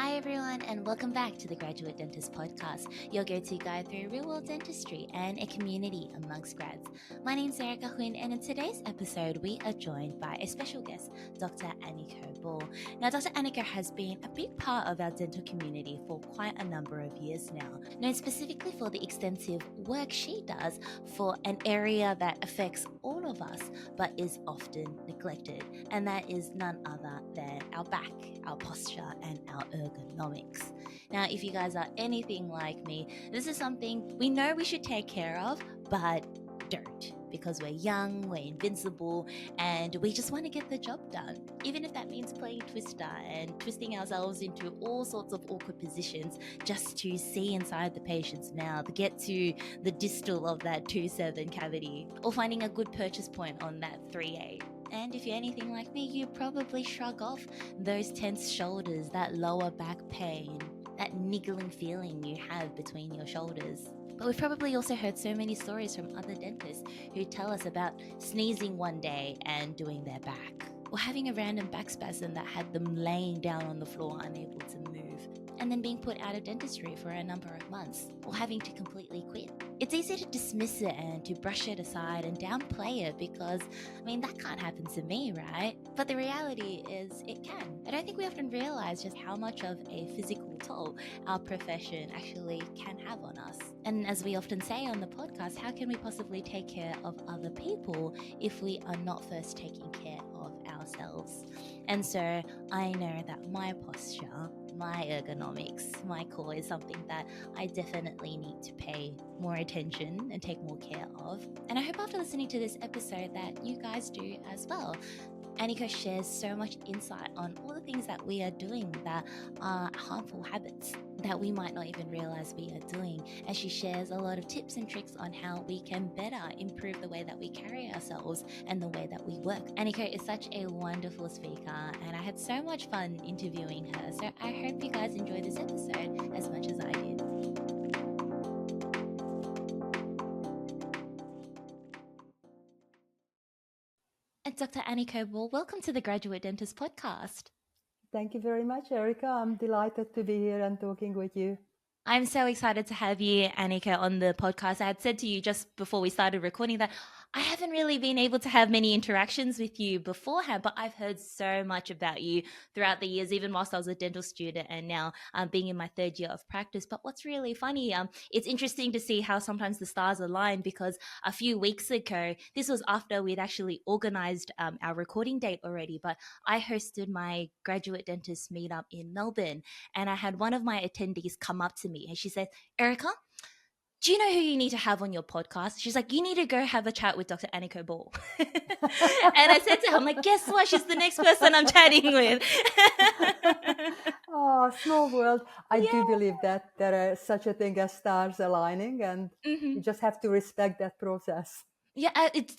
Hi, everyone, and welcome back to the Graduate Dentist Podcast, your go-to guide through real-world dentistry and a community amongst grads. My name's Erica Huynh, and in today's episode, we are joined by a special guest, Dr. Anikó Ball. Now, Dr. Anikó has been a big part of our dental community for quite a number of years now, known specifically for the extensive work she does for an area that affects all of us, but is often neglected, and that is none other than our back, our posture, and our ergonomics. Now, if you guys are anything like me, this is something we know we should take care of, but don't, because we're young, we're invincible, and we just want to get the job done, even if that means playing Twister and twisting ourselves into all sorts of awkward positions just to see inside the patient's mouth, get to the distal of that 2-7 cavity, or finding a good purchase point on that 3-8. And if you're anything like me, you probably shrug off those tense shoulders, that lower back pain, that niggling feeling you have between your shoulders. But we've probably also heard so many stories from other dentists who tell us about sneezing one day and doing their back, or having a random back spasm that had them laying down on the floor unable to move, and then being put out of dentistry for a number of months, or having to completely quit. It's easy to dismiss it and to brush it aside and downplay it because, that can't happen to me, right? But the reality is it can. I don't think we often realize just how much of a physical toll our profession actually can have on us. And as we often say on the podcast, how can we possibly take care of other people if we are not first taking care of ourselves? And so I know that my posture, my ergonomics, my core is something that I definitely need to pay more attention and take more care of. And I hope after listening to this episode that you guys do as well. Anikó shares so much insight on all the things that we are doing that are harmful habits that we might not even realize we are doing. And she shares a lot of tips and tricks on how we can better improve the way that we carry ourselves and the way that we work. Anikó is such a wonderful speaker, and I had so much fun interviewing her. So I hope you guys enjoy this episode as much as I did. Dr. Anikó Ball, welcome to the Graduate Dentist Podcast. Thank you very much, Erica. I'm delighted to be here and talking with you. I'm so excited to have you, Anikó, on the podcast. I had said to you just before we started recording that I haven't really been able to have many interactions with you beforehand, but I've heard so much about you throughout the years, even whilst I was a dental student and now being in my third year of practice. But what's really funny, it's interesting to see how sometimes the stars align, because a few weeks ago, this was after we'd actually organized our recording date already, but I hosted my graduate dentist meetup in Melbourne, and I had one of my attendees come up to me and she said, "Erica, do you know who you need to have on your podcast?" She's like, "You need to go have a chat with Dr. Anikó Ball." And I said to her, I'm like, guess what? She's the next person I'm chatting with. Oh, small world. I do believe that there is such a thing as stars aligning, and you just have to respect that process. Yeah, it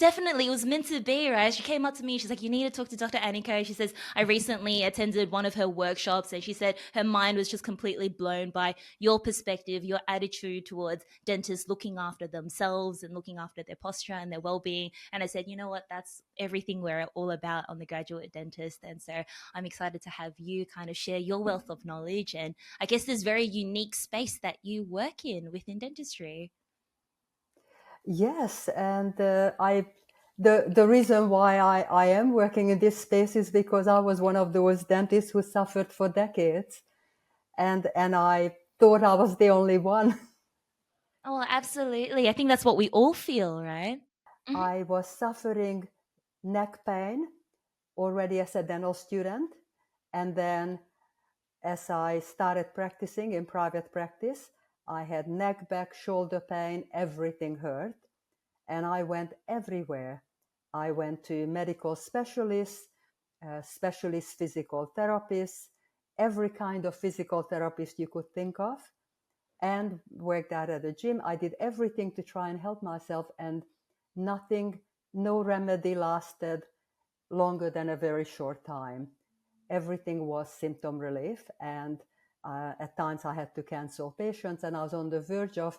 was meant to be, right? She came up to me, she's like, "You need to talk to Dr. Anikó." She says, "I recently attended one of her workshops," and she said her mind was just completely blown by your perspective, your attitude towards dentists looking after themselves and looking after their posture and their well-being. And I said, you know what, that's everything we're all about on the Graduate Dentist. And so I'm excited to have you kind of share your wealth of knowledge and I guess this very unique space that you work in within dentistry. Yes, and the reason why I am working in this space is because I was one of those dentists who suffered for decades, and I thought I was the only one. Oh, absolutely. I think that's what we all feel, right? Mm-hmm. I was suffering neck pain already as a dental student, and then as I started practicing in private practice, I had neck, back, shoulder pain, everything hurt. And I went everywhere. I went to medical specialists, specialist physical therapists, every kind of physical therapist you could think of, and worked out at a gym. I did everything to try and help myself, and no remedy lasted longer than a very short time. Everything was symptom relief, and at times I had to cancel patients, and I was on the verge of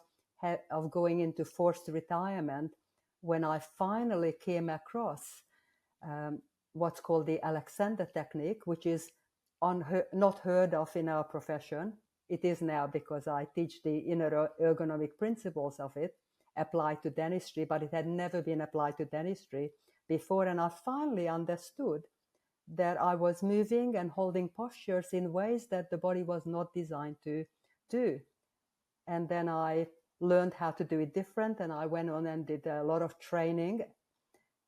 going into forced retirement when I finally came across what's called the Alexander technique, which is not heard of in our profession. It is now because I teach the inner ergonomic principles of it applied to dentistry, but it had never been applied to dentistry before. And I finally understood that I was moving and holding postures in ways that the body was not designed to do. And then I learned how to do it different, and I went on and did a lot of training,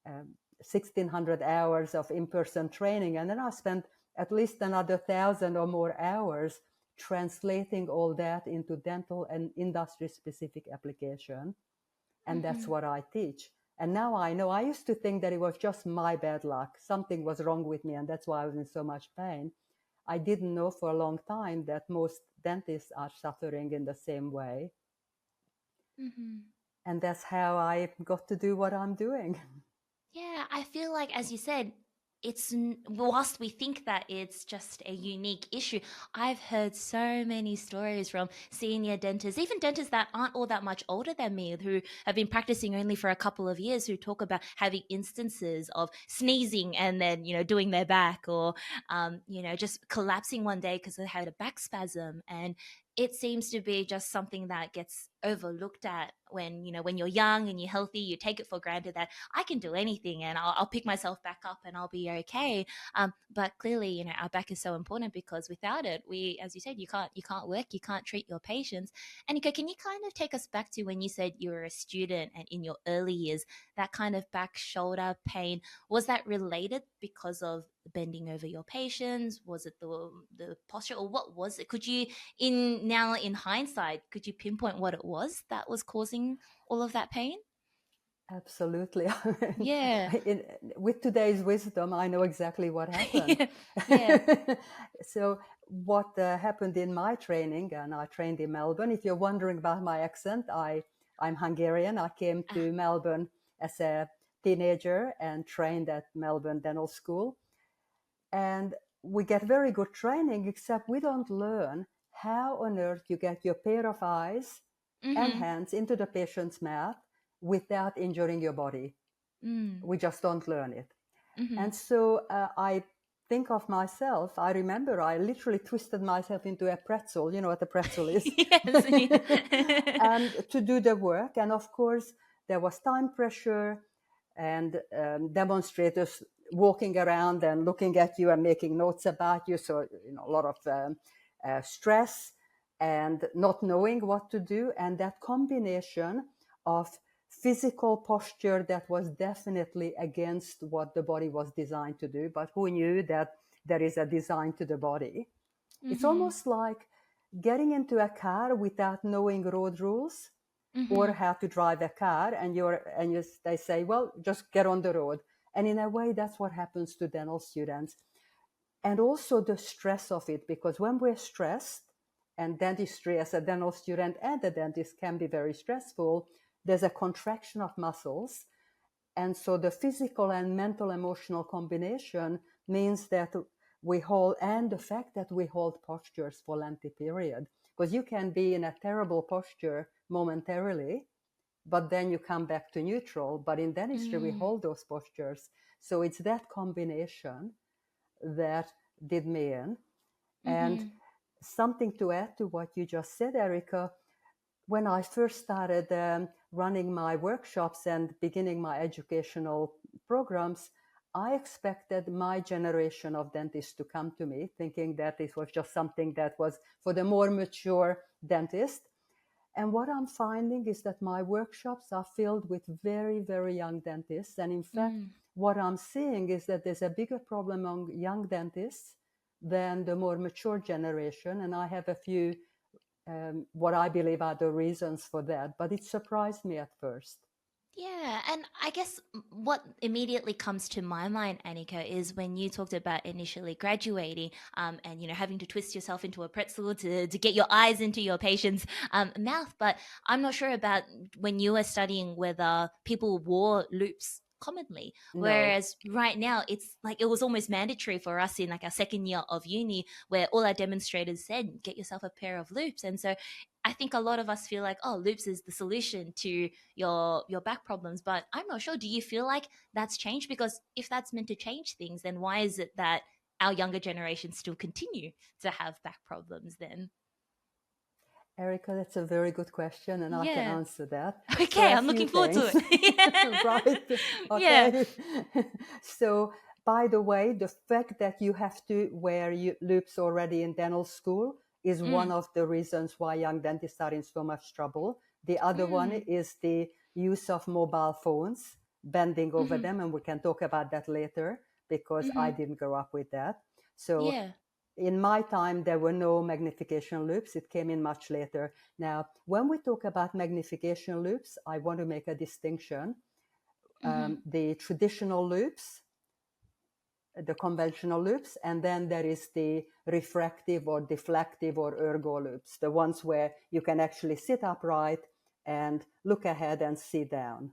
1,600 hours of in-person training, and then I spent at least another 1,000 or more hours translating all that into dental and industry-specific application, and that's what I teach. And now I know, I used to think that it was just my bad luck. Something was wrong with me, and that's why I was in so much pain. I didn't know for a long time that most dentists are suffering in the same way. And that's how I got to do what I'm doing. Yeah, I feel like, as you said, it's whilst we think that it's just a unique issue, I've heard so many stories from senior dentists, even dentists that aren't all that much older than me, who have been practicing only for a couple of years, who talk about having instances of sneezing and then, doing their back, or, just collapsing one day because they had a back spasm. And it seems to be just something that gets overlooked at when you're young and you're healthy. You take it for granted that I can do anything and I'll pick myself back up and I'll be okay. But clearly, our back is so important, because without it, as you said, you can't work, you can't treat your patients. Anikó, can you kind of take us back to when you said you were a student and in your early years, that kind of back shoulder pain, was that related because of bending over your patients? Was it the posture, or what was it? Could you, in hindsight, could you pinpoint what it was that was causing all of that pain? Absolutely. Yeah. With today's wisdom, I know exactly what happened. Yeah. So what happened in my training, and I trained in Melbourne. If you're wondering about my accent, I'm Hungarian. I came to Melbourne as a teenager and trained at Melbourne Dental School. And we get very good training, except we don't learn how on earth you get your pair of eyes and hands into the patient's mouth without injuring your body. We just don't learn it. And so I think of myself, I remember I literally twisted myself into a pretzel. You know what a pretzel is? Yes. And to do the work. And of course, there was time pressure and demonstrators walking around and looking at you and making notes about you. So, a lot of stress and not knowing what to do. And that combination of physical posture that was definitely against what the body was designed to do, but who knew that there is a design to the body? It's almost like getting into a car without knowing road rules or how to drive a car, and they say, well, just get on the road. And in a way, that's what happens to dental students. And also the stress of it, because when we're stressed, and dentistry as a dental student and a dentist can be very stressful, there's a contraction of muscles. And so the physical and mental emotional combination means that we hold, and the fact that we hold postures for lengthy period, because you can be in a terrible posture momentarily, but then you come back to neutral. But in dentistry, we hold those postures. So it's that combination that did me in. And something to add to what you just said, Erica, when I first started running my workshops and beginning my educational programs, I expected my generation of dentists to come to me thinking that this was just something that was for the more mature dentist. And what I'm finding is that my workshops are filled with very, very young dentists. And in fact, what I'm seeing is that there's a bigger problem among young dentists than the more mature generation. And I have a few what I believe are the reasons for that, but it surprised me at first. Yeah, and I guess what immediately comes to my mind, Anikó, is when you talked about initially graduating, and having to twist yourself into a pretzel to get your eyes into your patient's mouth. But I'm not sure about when you were studying whether people wore loops commonly, No. whereas right now it's like it was almost mandatory for us in like our second year of uni, where all our demonstrators said get yourself a pair of loops. And so I think a lot of us feel like, oh, loops is the solution to your back problems. But I'm not sure, do you feel like that's changed? Because if that's meant to change things, then why is it that our younger generation still continue to have back problems then? Erica, that's a very good question, and I can answer that. Okay, So I'm looking forward to it. Right? Okay. So, by the way, the fact that you have to wear loops already in dental school is one of the reasons why young dentists are in so much trouble. The other one is the use of mobile phones, bending over them, and we can talk about that later because I didn't grow up with that. So in my time, there were no magnification loops. It came in much later. Now, when we talk about magnification loops, I want to make a distinction. The traditional loops, the conventional loops, and then there is the refractive or deflective or ergo loops, the ones where you can actually sit upright and look ahead and see down,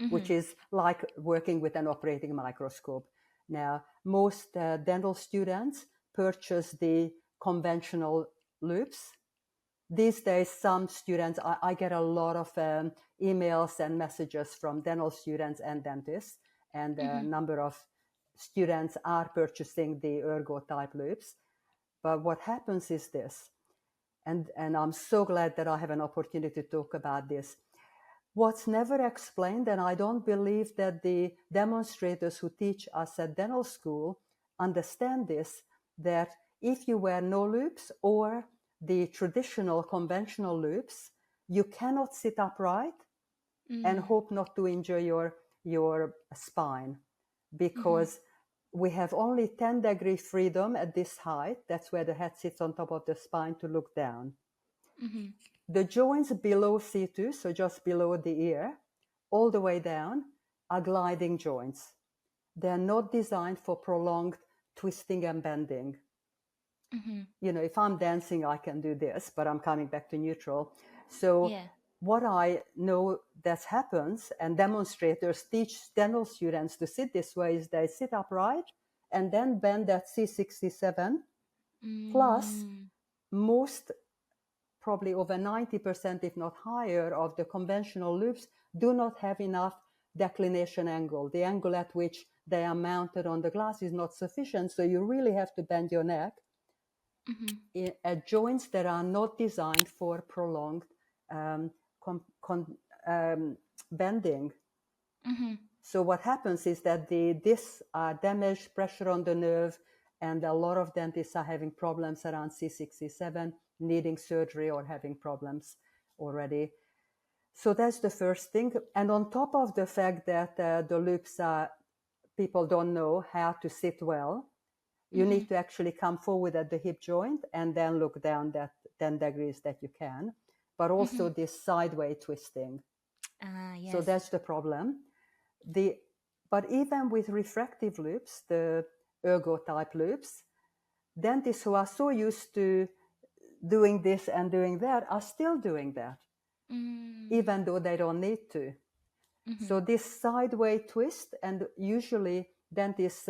which is like working with an operating microscope. Now, most dental students purchase the conventional loops. These days, some students, I get a lot of emails and messages from dental students and dentists, and a number of students are purchasing the ergo type loops. But what happens is this, and I'm so glad that I have an opportunity to talk about this. What's never explained, and I don't believe that the demonstrators who teach us at dental school understand this, that if you wear no loops or the traditional conventional loops, you cannot sit upright and hope not to injure your spine, because we have only 10-degree freedom at this height. That's where the head sits on top of the spine to look down. The joints below C2, so just below the ear, all the way down, are gliding joints. They're not designed for prolonged twisting and bending. You know, if I'm dancing, I can do this, but I'm coming back to neutral. So what I know that happens, and demonstrators teach dental students to sit this way, is they sit upright and then bend at C67. Plus, most, probably over 90%, if not higher, of the conventional loops do not have enough declination angle. The angle at which they are mounted on the glass is not sufficient, so you really have to bend your neck at joints that are not designed for prolonged bending. So what happens is that the discs are damaged, pressure on the nerve, and a lot of dentists are having problems around C67, needing surgery or having problems already. So that's the first thing. And on top of the fact that the loops people don't know how to sit well, you need to actually come forward at the hip joint and then look down that 10 degrees that you can, but also this sideways twisting. So that's the problem. But even with refractive loops, the ergo type loops, dentists who are so used to doing this and doing that are still doing that, even though they don't need to. So this sideways twist, and usually dentists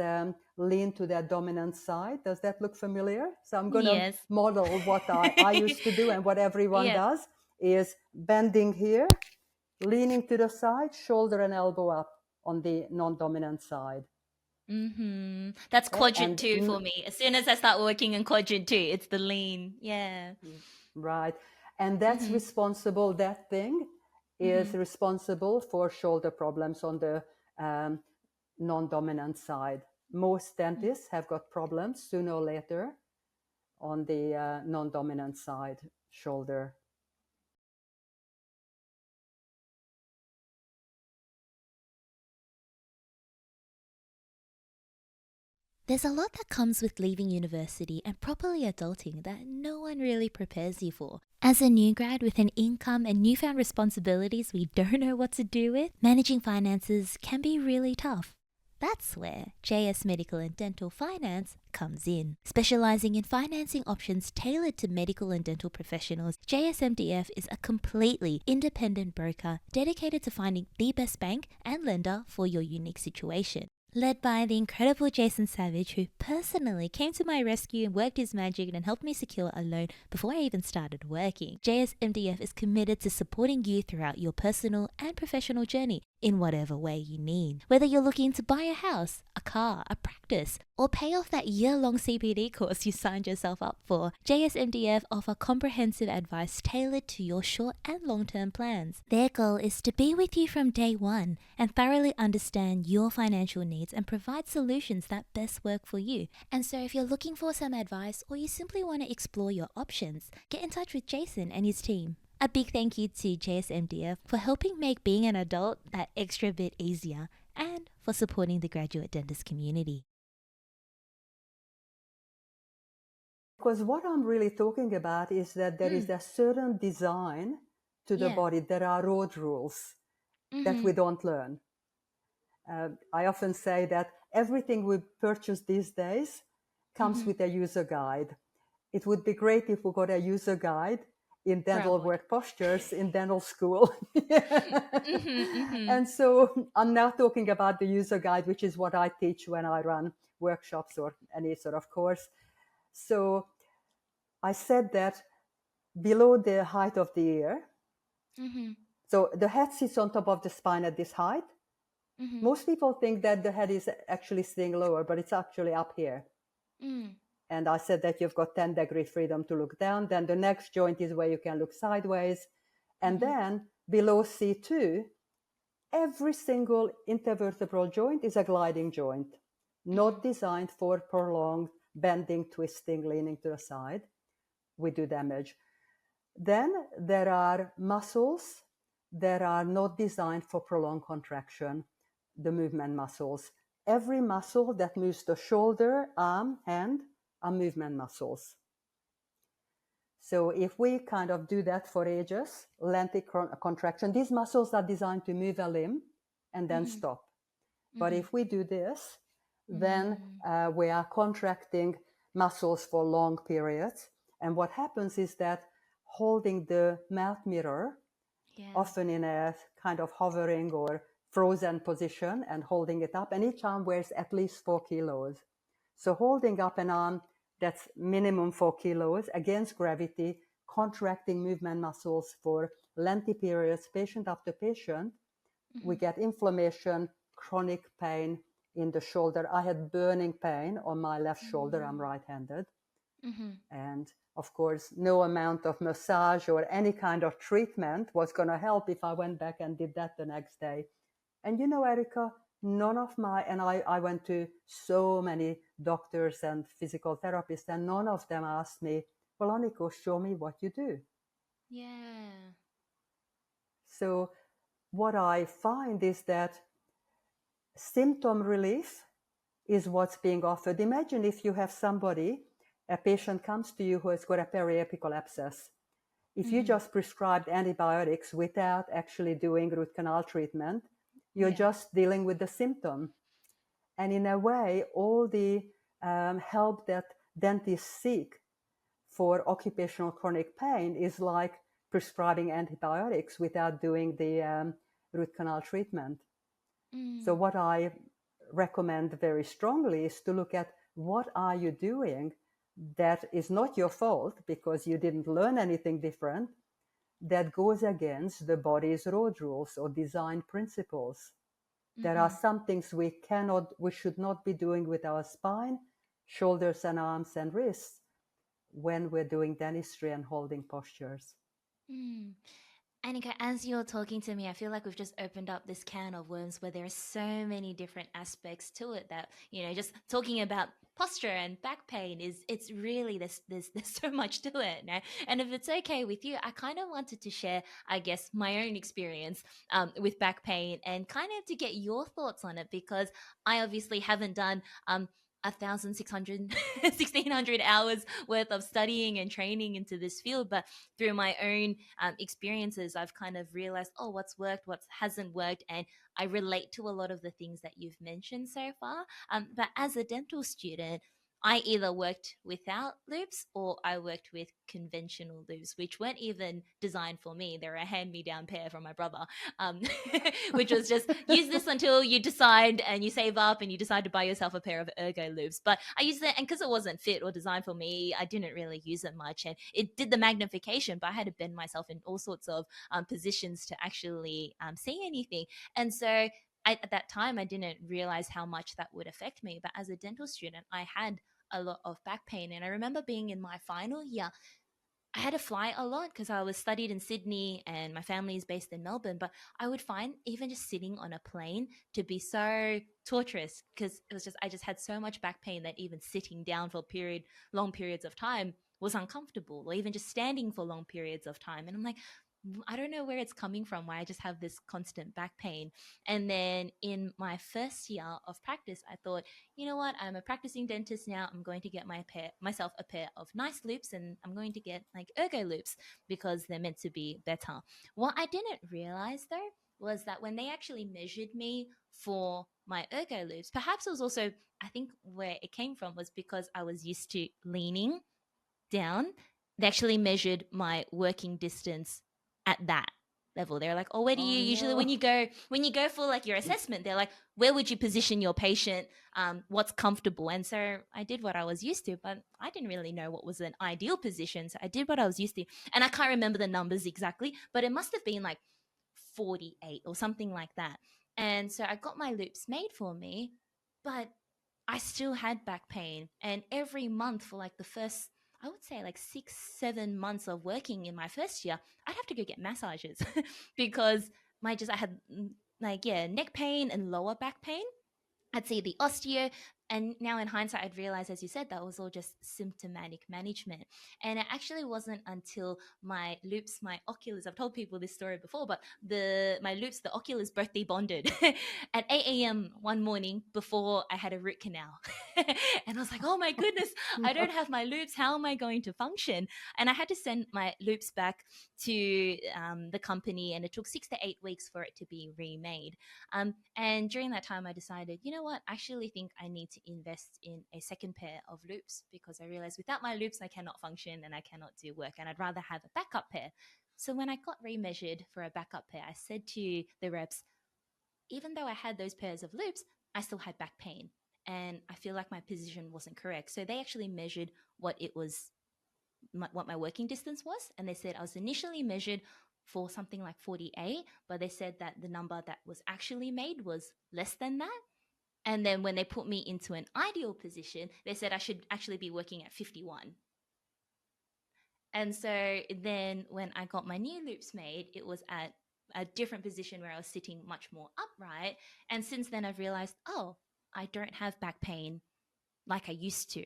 lean to their dominant side. Does that look familiar? So I'm going to model what I used to do, and what everyone does is bending here, leaning to the side, shoulder and elbow up on the non-dominant side. That's quadrant 2 for me. As soon as I start working in quadrant 2, it's the lean. Right. And that's responsible, that thing is responsible for shoulder problems on the non-dominant side. Most dentists have got problems sooner or later on the non-dominant side shoulder. There's a lot that comes with leaving university and properly adulting that no one really prepares you for. As a new grad with an income and newfound responsibilities we don't know what to do with, managing finances can be really tough. That's where JS Medical and Dental Finance comes in. Specializing in financing options tailored to medical and dental professionals, JSMDF is a completely independent broker dedicated to finding the best bank and lender for your unique situation. Led by the incredible Jason Savage, who personally came to my rescue and worked his magic and helped me secure a loan before I even started working. JSMDF is committed to supporting you throughout your personal and professional journey. in whatever way you need. Whether you're looking to buy a house, a car, a practice, or pay off that year-long CPD course you signed yourself up for, JSMDF offer comprehensive advice tailored to your short and long-term plans. Their goal is to be with you from day one and thoroughly understand your financial needs and provide solutions that best work for you. And so if you're looking for some advice or you simply want to explore your options, get in touch with Jason and his team. A big thank you to JSMDF for helping make being an adult that extra bit easier and for supporting the graduate dentist community. Because what I'm really talking about is that there is a certain design to the body. There are road rules that we don't learn. I often say that everything we purchase these days comes with a user guide. It would be great if we got a user guide in dental work postures in dental school. And so I'm now talking about the user guide, which is what I teach when I run workshops or any sort of course. So I said that below the height of the ear, so the head sits on top of the spine at this height. Most people think that the head is actually sitting lower, but it's actually up here. And I said that you've got 10-degree freedom to look down. Then the next joint is where you can look sideways. And then below C2, every single intervertebral joint is a gliding joint, not designed for prolonged bending, twisting, leaning to the side. We do damage. Then there are muscles that are not designed for prolonged contraction, the movement muscles. Every muscle that moves the shoulder, arm, hand are movement muscles. So if we kind of do that for ages, lengthy contraction, these muscles are designed to move a limb and then stop. But if we do this, then we are contracting muscles for long periods. And what happens is that holding the mouth mirror, often in a kind of hovering or frozen position and holding it up, and each arm weighs at least 4 kilos. So holding up an arm that's minimum 4 kilos against gravity, contracting movement muscles for lengthy periods, patient after patient, we get inflammation, chronic pain in the shoulder. I had burning pain on my left shoulder. I'm right-handed. And of course, no amount of massage or any kind of treatment was going to help if I went back and did that the next day. And you know, Erica, none of my, and I went to so many doctors and physical therapists, and none of them asked me, well, Anikó, show me what you do. So what I find is that symptom relief is what's being offered. Imagine if you have somebody, a patient comes to you who has got a periapical abscess. If you just prescribed antibiotics without actually doing root canal treatment, you're just dealing with the symptom. And in a way, all the help that dentists seek for occupational chronic pain is like prescribing antibiotics without doing the root canal treatment. So what I recommend very strongly is to look at what are you doing that is not your fault because you didn't learn anything different, that goes against the body's road rules or design principles. There are some things we should not be doing with our spine, shoulders and arms and wrists when we're doing dentistry and holding postures. Anikó, as you're talking to me, I feel like we've just opened up this can of worms where there are so many different aspects to it that, you know, just talking about posture and back pain it's really there's so much to it now. And if it's okay with you, I kind of wanted to share, I guess, my own experience with back pain and kind of to get your thoughts on it, because I obviously haven't done 1,600 hours worth of studying and training into this field, but through my own experiences, I've kind of realized, what's worked, what hasn't worked, and I relate to a lot of the things that you've mentioned so far. But as a dental student, I either worked without loops or I worked with conventional loops, which weren't even designed for me. They're a hand-me-down pair from my brother, um, which was just use this until you decide and you save up and you decide to buy yourself a pair of ergo loops. But I used it, and because it wasn't fit or designed for me, I didn't really use it much. And it did the magnification, but I had to bend myself in all sorts of positions to actually see anything. And so at that time, I didn't realize how much that would affect me. But as a dental student, I had a lot of back pain. And I remember being in my final year, I had to fly a lot because I was studied in Sydney and my family is based in Melbourne. But I would find even just sitting on a plane to be so torturous because it was just, I just had so much back pain that even sitting down for long periods of time was uncomfortable, or even just standing for long periods of time. And I'm like, I don't know where it's coming from, why I just have this constant back pain. And then in my first year of practice, I thought, you know what, I'm a practicing dentist now. I'm going to get myself a pair of nice loops, and I'm going to get like ergo loops because they're meant to be better. What I didn't realize though was that when they actually measured me for my ergo loops, perhaps it was also, I think where it came from was because I was used to leaning down. They actually measured my working distance at that level. They're like, oh, where do Oh you usually no. when you go for like your assessment, they're like, where would you position your patient? What's comfortable? And so I did what I was used to, but I didn't really know what was an ideal position. So I did what I was used to. And I can't remember the numbers exactly, but it must have been like 48 or something like that. And so I got my loops made for me, but I still had back pain. And every month for like the first, I would say like 6, 7 months of working in my first year, I'd have to go get massages because I had like, yeah, neck pain and lower back pain. I'd see the osteo. And now in hindsight, I'd realized, as you said, that was all just symptomatic management. And it actually wasn't until my loops, my oculars, I've told people this story before, but my loops, the oculars both debonded at 8 a.m. one morning before I had a root canal. And I was like, oh my goodness, I don't have my loops. How am I going to function? And I had to send my loops back to the company, and it took 6 to 8 weeks for it to be remade. And during that time, I decided, you know what, I actually think I need to invest in a second pair of loops because I realized without my loops, I cannot function and I cannot do work. And I'd rather have a backup pair. So when I got remeasured for a backup pair, I said to the reps, even though I had those pairs of loops, I still had back pain. And I feel like my position wasn't correct. So they actually measured what it was, what my working distance was. And they said I was initially measured for something like 48, but they said that the number that was actually made was less than that. And then when they put me into an ideal position, they said I should actually be working at 51. And so then when I got my new loops made, it was at a different position where I was sitting much more upright. And since then, I've realized, oh, I don't have back pain like I used to.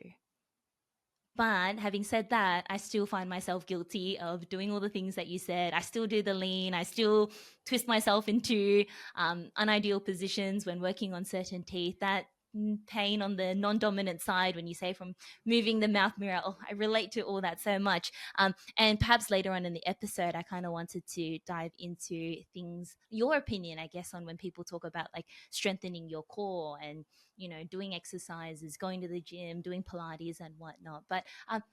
But having said that, I still find myself guilty of doing all the things that you said. I still do the lean. I still twist myself into unideal positions when working on certain teeth. That pain on the non-dominant side when you say from moving the mouth mirror, oh, I relate to all that so much. And perhaps later on in the episode, I kind of wanted to dive into things, your opinion, I guess, on when people talk about like strengthening your core and doing exercises, going to the gym, doing Pilates and whatnot. But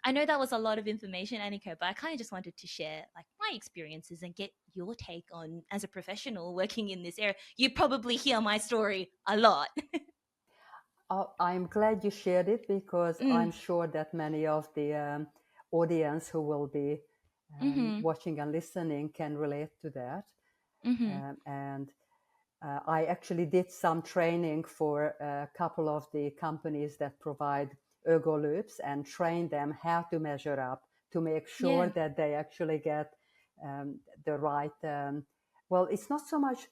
I know that was a lot of information, Anikó, but I kind of just wanted to share like my experiences and get your take on, as a professional working in this area. You probably hear my story a lot. I'm glad you shared it because I'm sure that many of the audience who will be watching and listening can relate to that. And I actually did some training for a couple of the companies that provide ergo loops and train them how to measure up to make sure that they actually get the right, well, it's not so much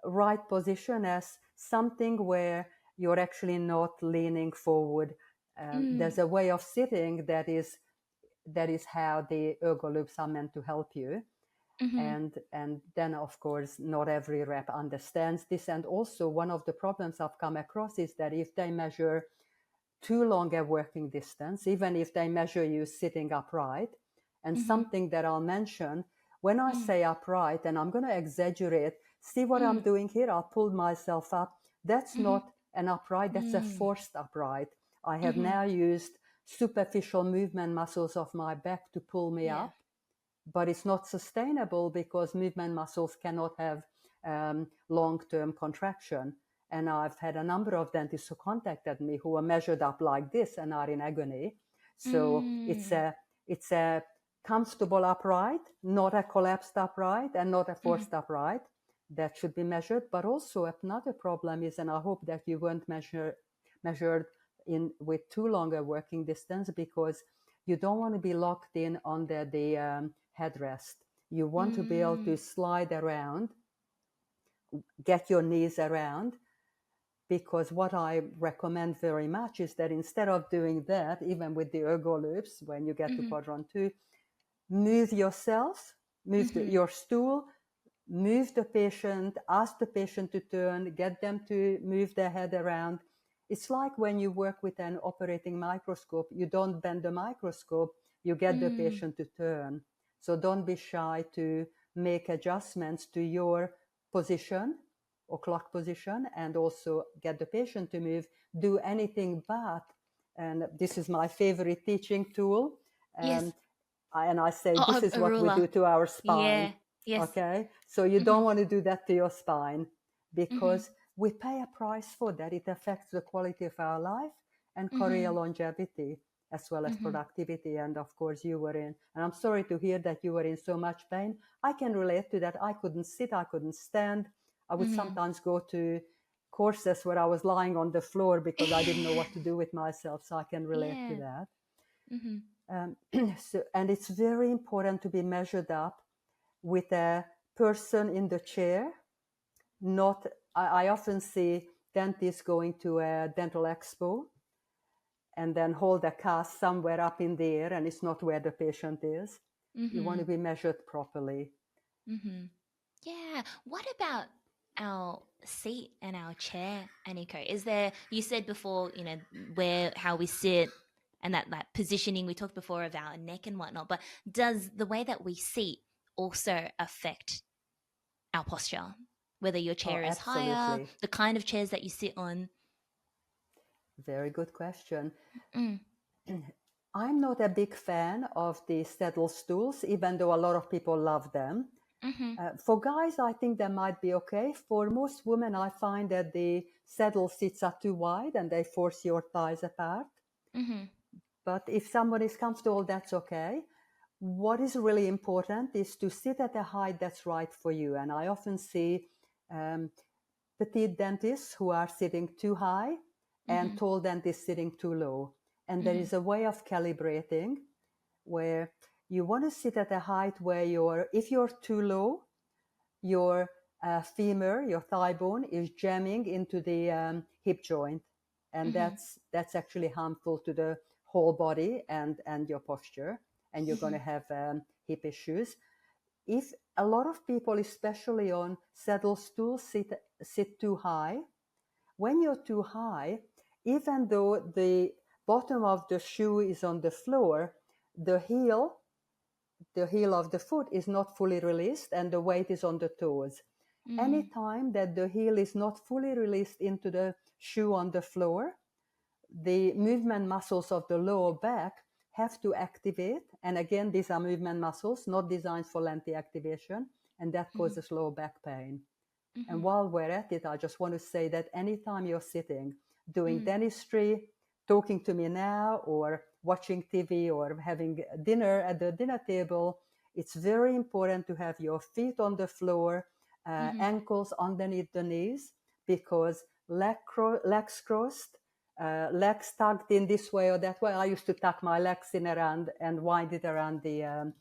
right position as something where you're actually not leaning forward. There's a way of sitting that is how the ergo loops are meant to help you. And then of course not every rep understands this, and also one of the problems I've come across is that if they measure too long a working distance, even if they measure you sitting upright, and something that I'll mention when I say upright, and I'm going to exaggerate, see what I'm doing here, I'll pull myself up. That's not an upright, that's a forced upright. I have now used superficial movement muscles of my back to pull me up, but it's not sustainable because movement muscles cannot have long-term contraction. And I've had a number of dentists who contacted me who are measured up like this and are in agony. So it's a comfortable upright, not a collapsed upright and not a forced upright that should be measured. But also another problem is, and I hope that you weren't measured in with too long a working distance, because you don't want to be locked in under the headrest. You want to be able to slide around, get your knees around, because what I recommend very much is that instead of doing that, even with the ergo loops, when you get to quadrant 2, move yourself, move your stool, move the patient, ask the patient to turn, get them to move their head around. It's like when you work with an operating microscope, you don't bend the microscope, you get the patient to turn. So don't be shy to make adjustments to your position or clock position, and also get the patient to move, do anything but, and this is my favorite teaching tool, and I say this is what we do to our spine. Okay, so you don't want to do that to your spine, because we pay a price for that. It affects the quality of our life and career longevity, as well as productivity. And of course you were in, and I'm sorry to hear that you were in so much pain. I can relate to that. I couldn't sit, I couldn't stand. I would sometimes go to courses where I was lying on the floor because I didn't know what to do with myself. So I can relate to that. And it's very important to be measured up with a person in the chair. Not, I often see dentists going to a dental expo and then hold a cast somewhere up in the air, and it's not where the patient is. You want to be measured properly. Yeah. What about our seat and our chair, Anikó? Is there, you said before, how we sit and that positioning, we talked before of our neck and whatnot, but does the way that we seat also affect our posture? Whether your chair is higher, the kind of chairs that you sit on? Very good question. I'm not a big fan of the saddle stools, even though a lot of people love them. For guys, I think they might be okay. For most women, I find that the saddle seats are too wide and they force your thighs apart. But if someone is comfortable, that's okay. What is really important is to sit at a height that's right for you. And I often see petite dentists who are sitting too high and tall dentists sitting too low. And there is a way of calibrating where you want to sit at a height where if you're too low, your femur, your thigh bone is jamming into the hip joint. And that's actually harmful to the whole body and your posture. And you're going to have hip issues. If a lot of people, especially on saddle stools, sit too high, when you're too high, even though the bottom of the shoe is on the floor, the heel of the foot is not fully released and the weight is on the toes. Anytime that the heel is not fully released into the shoe on the floor, the movement muscles of the lower back have to activate. And again, these are movement muscles, not designed for lengthy activation, and that causes lower back pain. And while we're at it, I just want to say that anytime you're sitting, doing dentistry, talking to me now, or watching TV, or having dinner at the dinner table, it's very important to have your feet on the floor, ankles underneath the knees, because legs crossed, legs tucked in this way or that way. I used to tuck my legs in around and wind it around the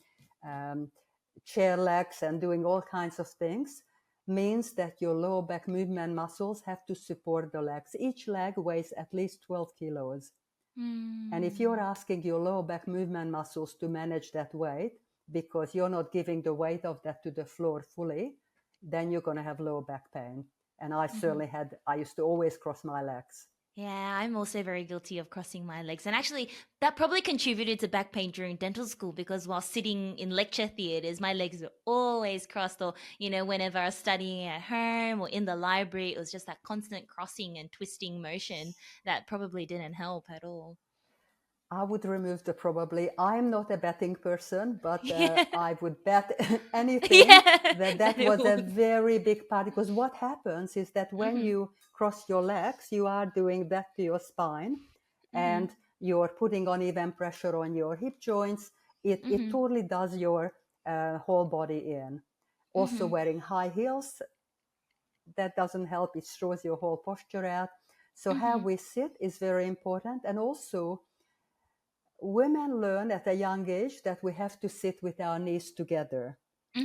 chair legs and doing all kinds of things, means that your lower back movement muscles have to support the legs. Each leg weighs at least 12 kilos. And if you're asking your lower back movement muscles to manage that weight, because you're not giving the weight of that to the floor fully, then you're going to have lower back pain. And I certainly I used to always cross my legs. Yeah, I'm also very guilty of crossing my legs. And actually, that probably contributed to back pain during dental school, because while sitting in lecture theatres, my legs were always crossed. Or, whenever I was studying at home or in the library, it was just that constant crossing and twisting motion that probably didn't help at all. I would remove the probably. I'm not a betting person, but Yeah. I would bet anything Yeah, that it was a would. very big part. Because what happens is that when Mhm, you cross your legs, you are doing that to your spine, mhm, and you're putting uneven pressure on your hip joints. It mhm, totally does your whole body in. Also, mhm, wearing high heels, that doesn't help. It throws your whole posture out. So how mhm, we sit is very important. And also, women learn at a young age that we have to sit with our knees together.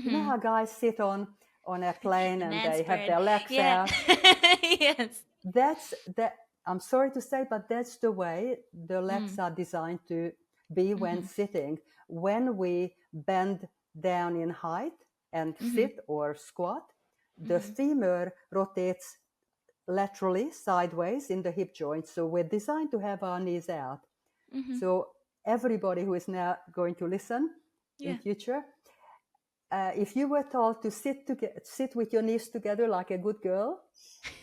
You know how mhm. guys sit on a plane The and man they have spread. their legs Yeah. out? Yes. That's that. I'm sorry to say, but that's the way the legs Mm, are designed to be when mhm, sitting. When we bend down in height and mhm, sit or squat, the mhm, femur rotates laterally sideways in the hip joint. So we're designed to have our knees out. mhm. So everybody who is now going to listen in Yeah. future, if you were told to sit with your knees together like a good girl,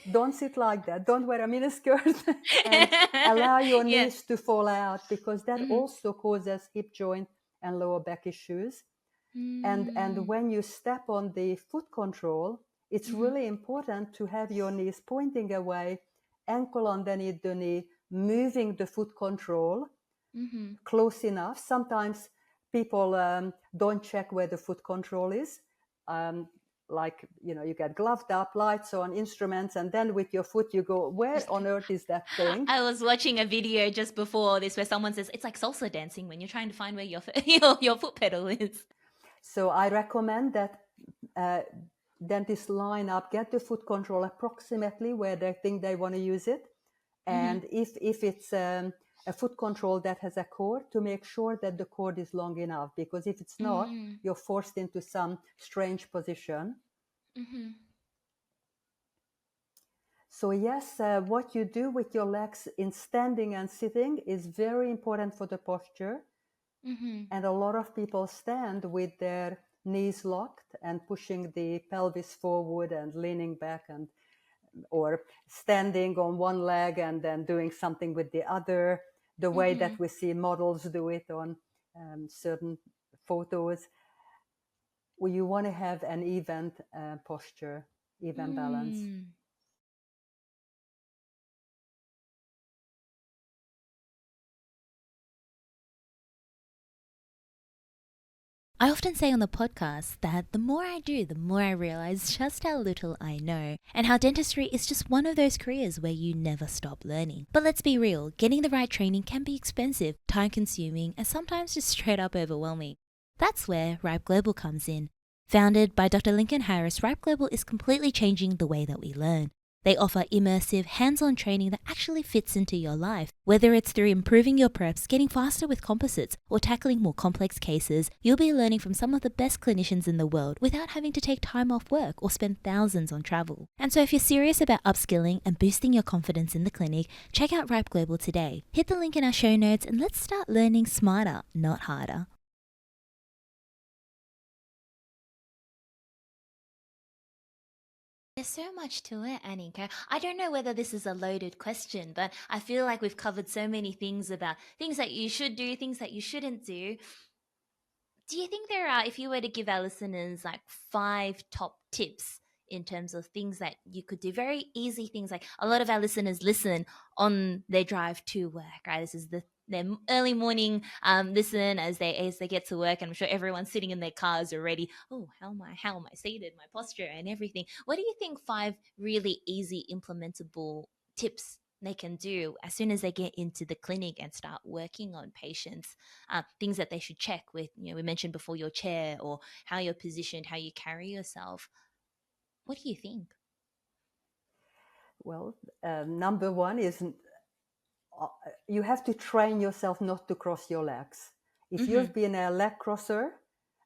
don't sit like that. Don't wear a miniskirt and allow your Yeah. knees to fall out, because that Mhm. also causes hip joint and lower back issues. And Mm, when you step on the foot control, it's mhm, really important to have your knees pointing away, ankle underneath the knee, moving the foot control mhm. close enough. Sometimes people don't check where the foot control is. Like, you get gloved up, lights on, instruments, and then with your foot you go, where Just on earth is that thing? I was watching a video just before this where someone says it's like salsa dancing when you're trying to find where your foot pedal is. So I recommend that uh, dentists line up, get the foot control approximately where they think they want to use it. Mm-hmm. And if it's a foot control that has a cord, to make sure that the cord is long enough, because if it's not, Mm, you're forced into some strange position. mm-hmm. So yes, what you do with your legs in standing and sitting is very important for the posture. Mm-hmm. And a lot of people stand with their knees locked and pushing the pelvis forward and leaning back, and or standing on one leg and then doing something with the other, the way Mm-hmm. that we see models do it on certain photos. Well, you want to have an even posture, even balance. Mm. I often say on the podcast that the more I do, the more I realize just how little I know, and how dentistry is just one of those careers where you never stop learning. But let's be real, getting the right training can be expensive, time consuming, and sometimes just straight up overwhelming. That's where Ripe Global comes in. Founded by Dr. Lincoln Harris, Ripe Global is completely changing the way that we learn. They offer immersive, hands-on training that actually fits into your life. Whether it's through improving your preps, getting faster with composites, or tackling more complex cases, you'll be learning from some of the best clinicians in the world without having to take time off work or spend thousands on travel. And so if you're serious about upskilling and boosting your confidence in the clinic, check out Ripe Global today. Hit the link in our show notes and let's start learning smarter, not harder. There's so much to it, Anika. I don't know whether this is a loaded question, but I feel like we've covered so many things about things that you should do, things that you shouldn't do. Do you think there are, if you were to give our listeners like 5 top tips in terms of things that you could do, very easy things, like a lot of our listeners listen on their drive to work, right? This is their early morning listen as they get to work, and I'm sure everyone's sitting in their cars already. Oh, how am I seated, my posture and everything. What do you think 5 really easy implementable tips they can do as soon as they get into the clinic and start working on patients? Things that they should check with, we mentioned before, your chair or how you're positioned, how you carry yourself. What do you think? Well, number one is you have to train yourself not to cross your legs. If Mm-hmm. you've been a leg crosser,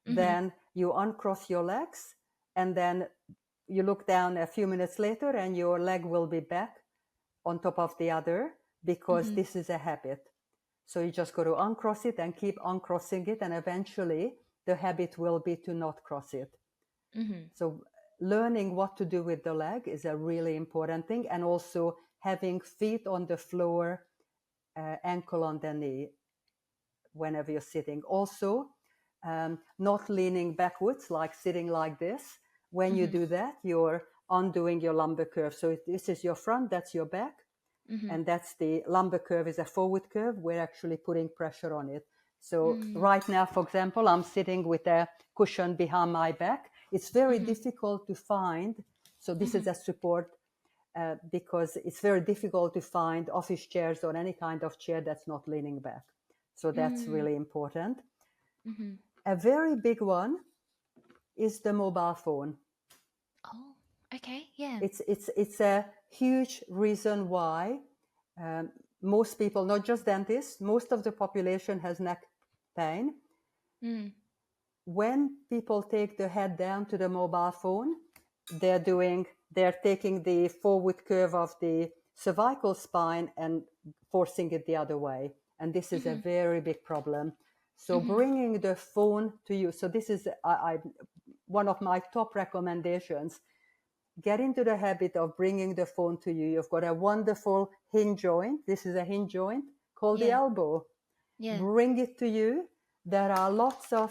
Mm-hmm. then you uncross your legs, and then you look down a few minutes later and your leg will be back on top of the other, because Mm-hmm. this is a habit. So you just got to uncross it and keep uncrossing it, and eventually the habit will be to not cross it. Mm-hmm. So learning what to do with the leg is a really important thing, and also having feet on the floor, ankle on the knee. whenever you're sitting. Also, not leaning backwards, like sitting like this. When you do that, you're undoing your lumbar curve. So this is your front, that's your back, and that's the lumbar curve is a forward curve. We're actually putting pressure on it. So right now, for example, I'm sitting with a cushion behind my back. It's very difficult to find. So this is a support because it's very difficult to find office chairs or any kind of chair that's not leaning back. So that's really important. A very big one is the mobile phone. Oh, okay, yeah. It's a huge reason why most people, not just dentists, most of the population has neck pain. When people take the head down to the mobile phone, they're taking the forward curve of the cervical spine and forcing it the other way. And this is a very big problem. So bringing the phone to you. So this is one of my top recommendations. Get into the habit of bringing the phone to you. You've got a wonderful hinge joint. This is a hinge joint called the elbow. Yeah. Bring it to you. There are lots of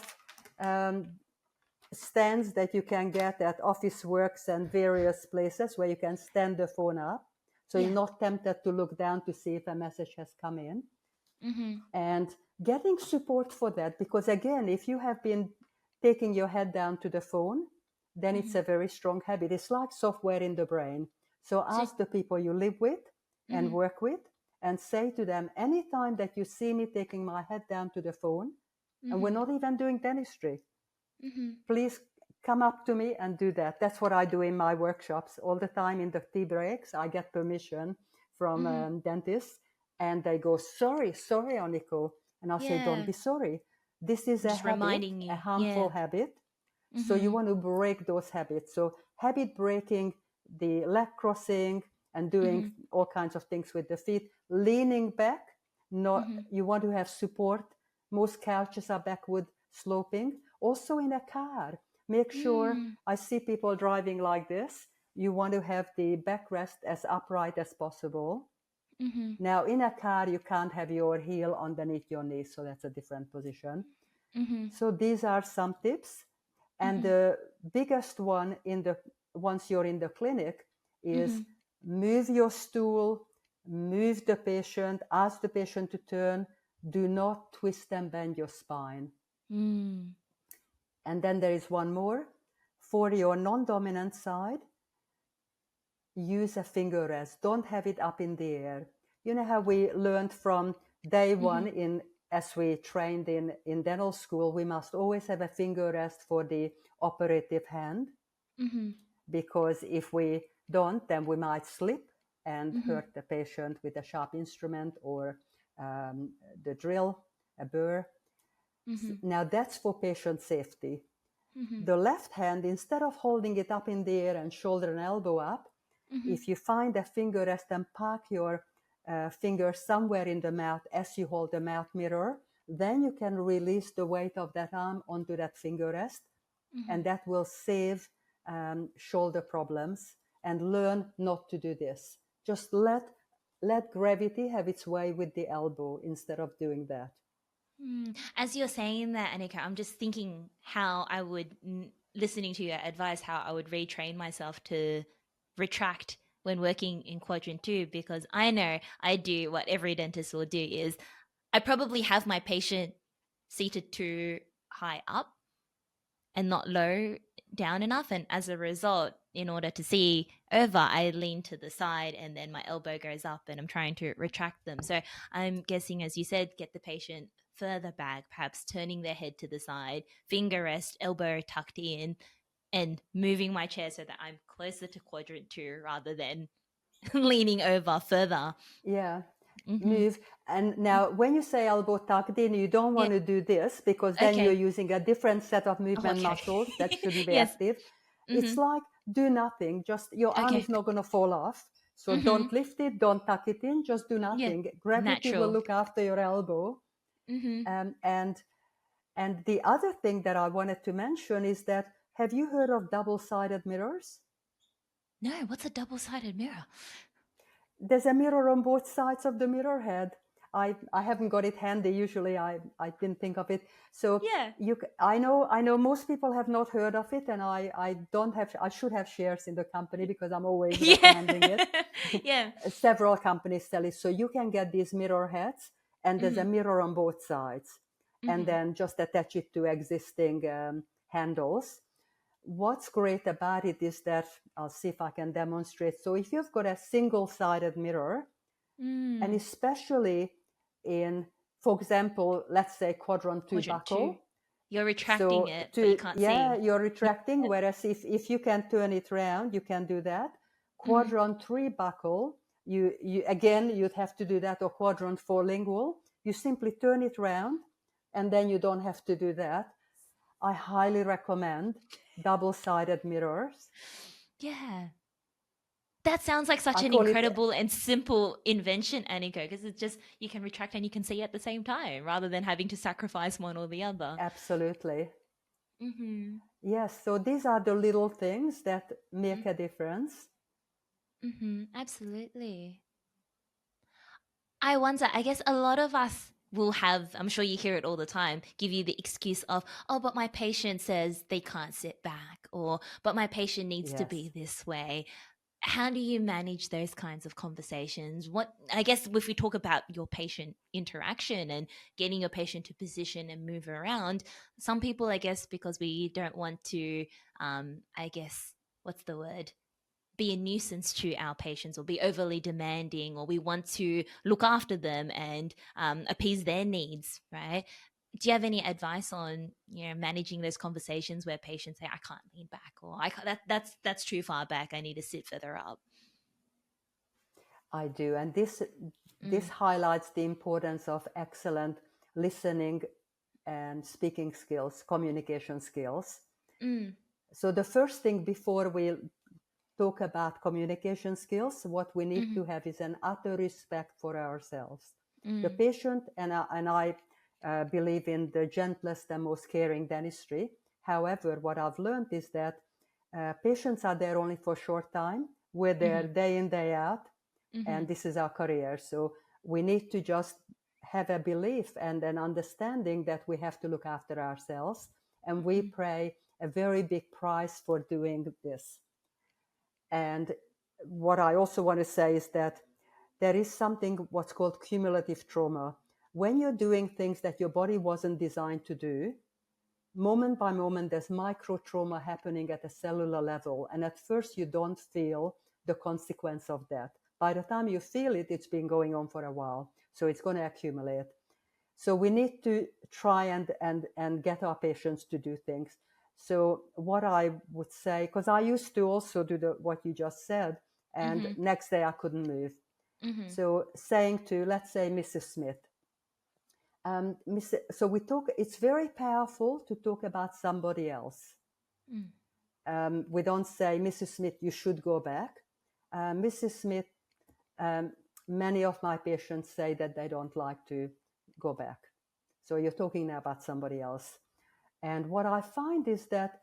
stands that you can get at Office Works and various places where you can stand the phone up. So you're not tempted to look down to see if a message has come in. And getting support for that, because again, if you have been taking your head down to the phone, then it's a very strong habit. It's like software in the brain. So ask the people you live with and work with and say to them, anytime that you see me taking my head down to the phone, and we're not even doing dentistry, please come up to me and do that. That's what I do in my workshops all the time. In the tea breaks, I get permission from dentists, and they go, sorry, Anikó. And I'll say, don't be sorry. This is Just a habit, reminding you. a harmful habit. So you want to break those habits. So habit breaking, the leg crossing and doing all kinds of things with the feet, leaning back. You want to have support. Most couches are backward sloping. Also in a car, make sure, I see people driving like this. You want to have the backrest as upright as possible. Now in a car, you can't have your heel underneath your knee. So that's a different position. So these are some tips. And the biggest one once you're in the clinic is move your stool, move the patient, ask the patient to turn, do not twist and bend your spine. And then there is one more. For your non-dominant side, use a finger rest. Don't have it up in the air. You know how we learned from day one as we trained in dental school, we must always have a finger rest for the operative hand, because if we don't, then we might slip and hurt the patient with a sharp instrument or the drill, a burr. Now that's for patient safety. The left hand, instead of holding it up in the air and shoulder and elbow up, if you find a finger rest and park your finger somewhere in the mouth as you hold the mouth mirror, then you can release the weight of that arm onto that finger rest, and that will save shoulder problems. And learn not to do this. Just let gravity have its way with the elbow instead of doing that. As you're saying that, Anikó, I'm just thinking how I would, listening to your advice, how I would retrain myself to retract when working in quadrant 2, because I know I do what every dentist will do is I probably have my patient seated too high up and not low down enough. And as a result, in order to see over, I lean to the side and then my elbow goes up and I'm trying to retract them. So I'm guessing, as you said, get the patient further back, perhaps turning their head to the side, finger rest, elbow tucked in, and moving my chair so that I'm closer to quadrant 2 rather than leaning over further. Yeah. Move. And now when you say elbow tucked in, you don't want to do this, because then you're using a different set of movement muscles that shouldn't be active. It's like do nothing. Just your arm is not going to fall off. So don't lift it, don't tuck it in, just do nothing. Gravity will look after your elbow. And the other thing that I wanted to mention is that, have you heard of double-sided mirrors? No, what's a double-sided mirror? There's a mirror on both sides of the mirror head. I haven't got it handy. Usually I didn't think of it. So Yeah. I know most people have not heard of it, and I should have shares in the company because I'm always recommending it. Yeah. Several companies sell it. So you can get these mirror heads, and there's a mirror on both sides, and then just attach it to existing handles. What's great about it is that, I'll see if I can demonstrate. So if you've got a single-sided mirror, and especially in, for example, let's say quadrant 2 Quadrant 2. buckle. You're retracting it, but you can't see. You're retracting. Whereas if you can turn it around, you can do that. Quadrant 3 buckle, you again, you'd have to do that, or quadrant 4 lingual. You simply turn it around, and then you don't have to do that. I highly recommend double-sided mirrors. Yeah. That sounds like such I an call it, incredible and simple invention, Anikó, because it's just you can retract and you can see at the same time rather than having to sacrifice one or the other. absolutely. Yes, so these are the little things that make a difference. Absolutely. I wonder, I guess a lot of us will have, I'm sure you hear it all the time, give you the excuse of, oh, but my patient says they can't sit back, or, but my patient needs to Yes. be this way. How do you manage those kinds of conversations? What, I guess if we talk about your patient interaction and getting your patient to position and move around, some people, I guess, because we don't want to, I guess, what's the word? Be a nuisance to our patients or be overly demanding, or we want to look after them and appease their needs, right? Do you have any advice on managing those conversations where patients say, I can't lean back, or I can't, that's too far back, I need to sit further up? I do, and this highlights the importance of excellent listening and speaking skills, communication skills. So the first thing before we talk about communication skills, what we need to have is an utter respect for ourselves. The patient, and I believe in the gentlest and most caring dentistry. However, what I've learned is that patients are there only for a short time. We're there day in, day out, and this is our career. So we need to just have a belief and an understanding that we have to look after ourselves, and we pay a very big price for doing this. And what I also want to say is that there is something what's called cumulative trauma. When you're doing things that your body wasn't designed to do, moment by moment, there's micro trauma happening at a cellular level. And at first, you don't feel the consequence of that. By the time you feel it, it's been going on for a while. So it's going to accumulate. So we need to try and get our patients to do things. So what I would say, because I used to also do what you just said, and next day I couldn't move. So saying to, let's say, Mrs. Smith, so we talk, it's very powerful to talk about somebody else. We don't say, Mrs. Smith, you should go back. Mrs. Smith, many of my patients say that they don't like to go back. So you're talking now about somebody else. And what I find is that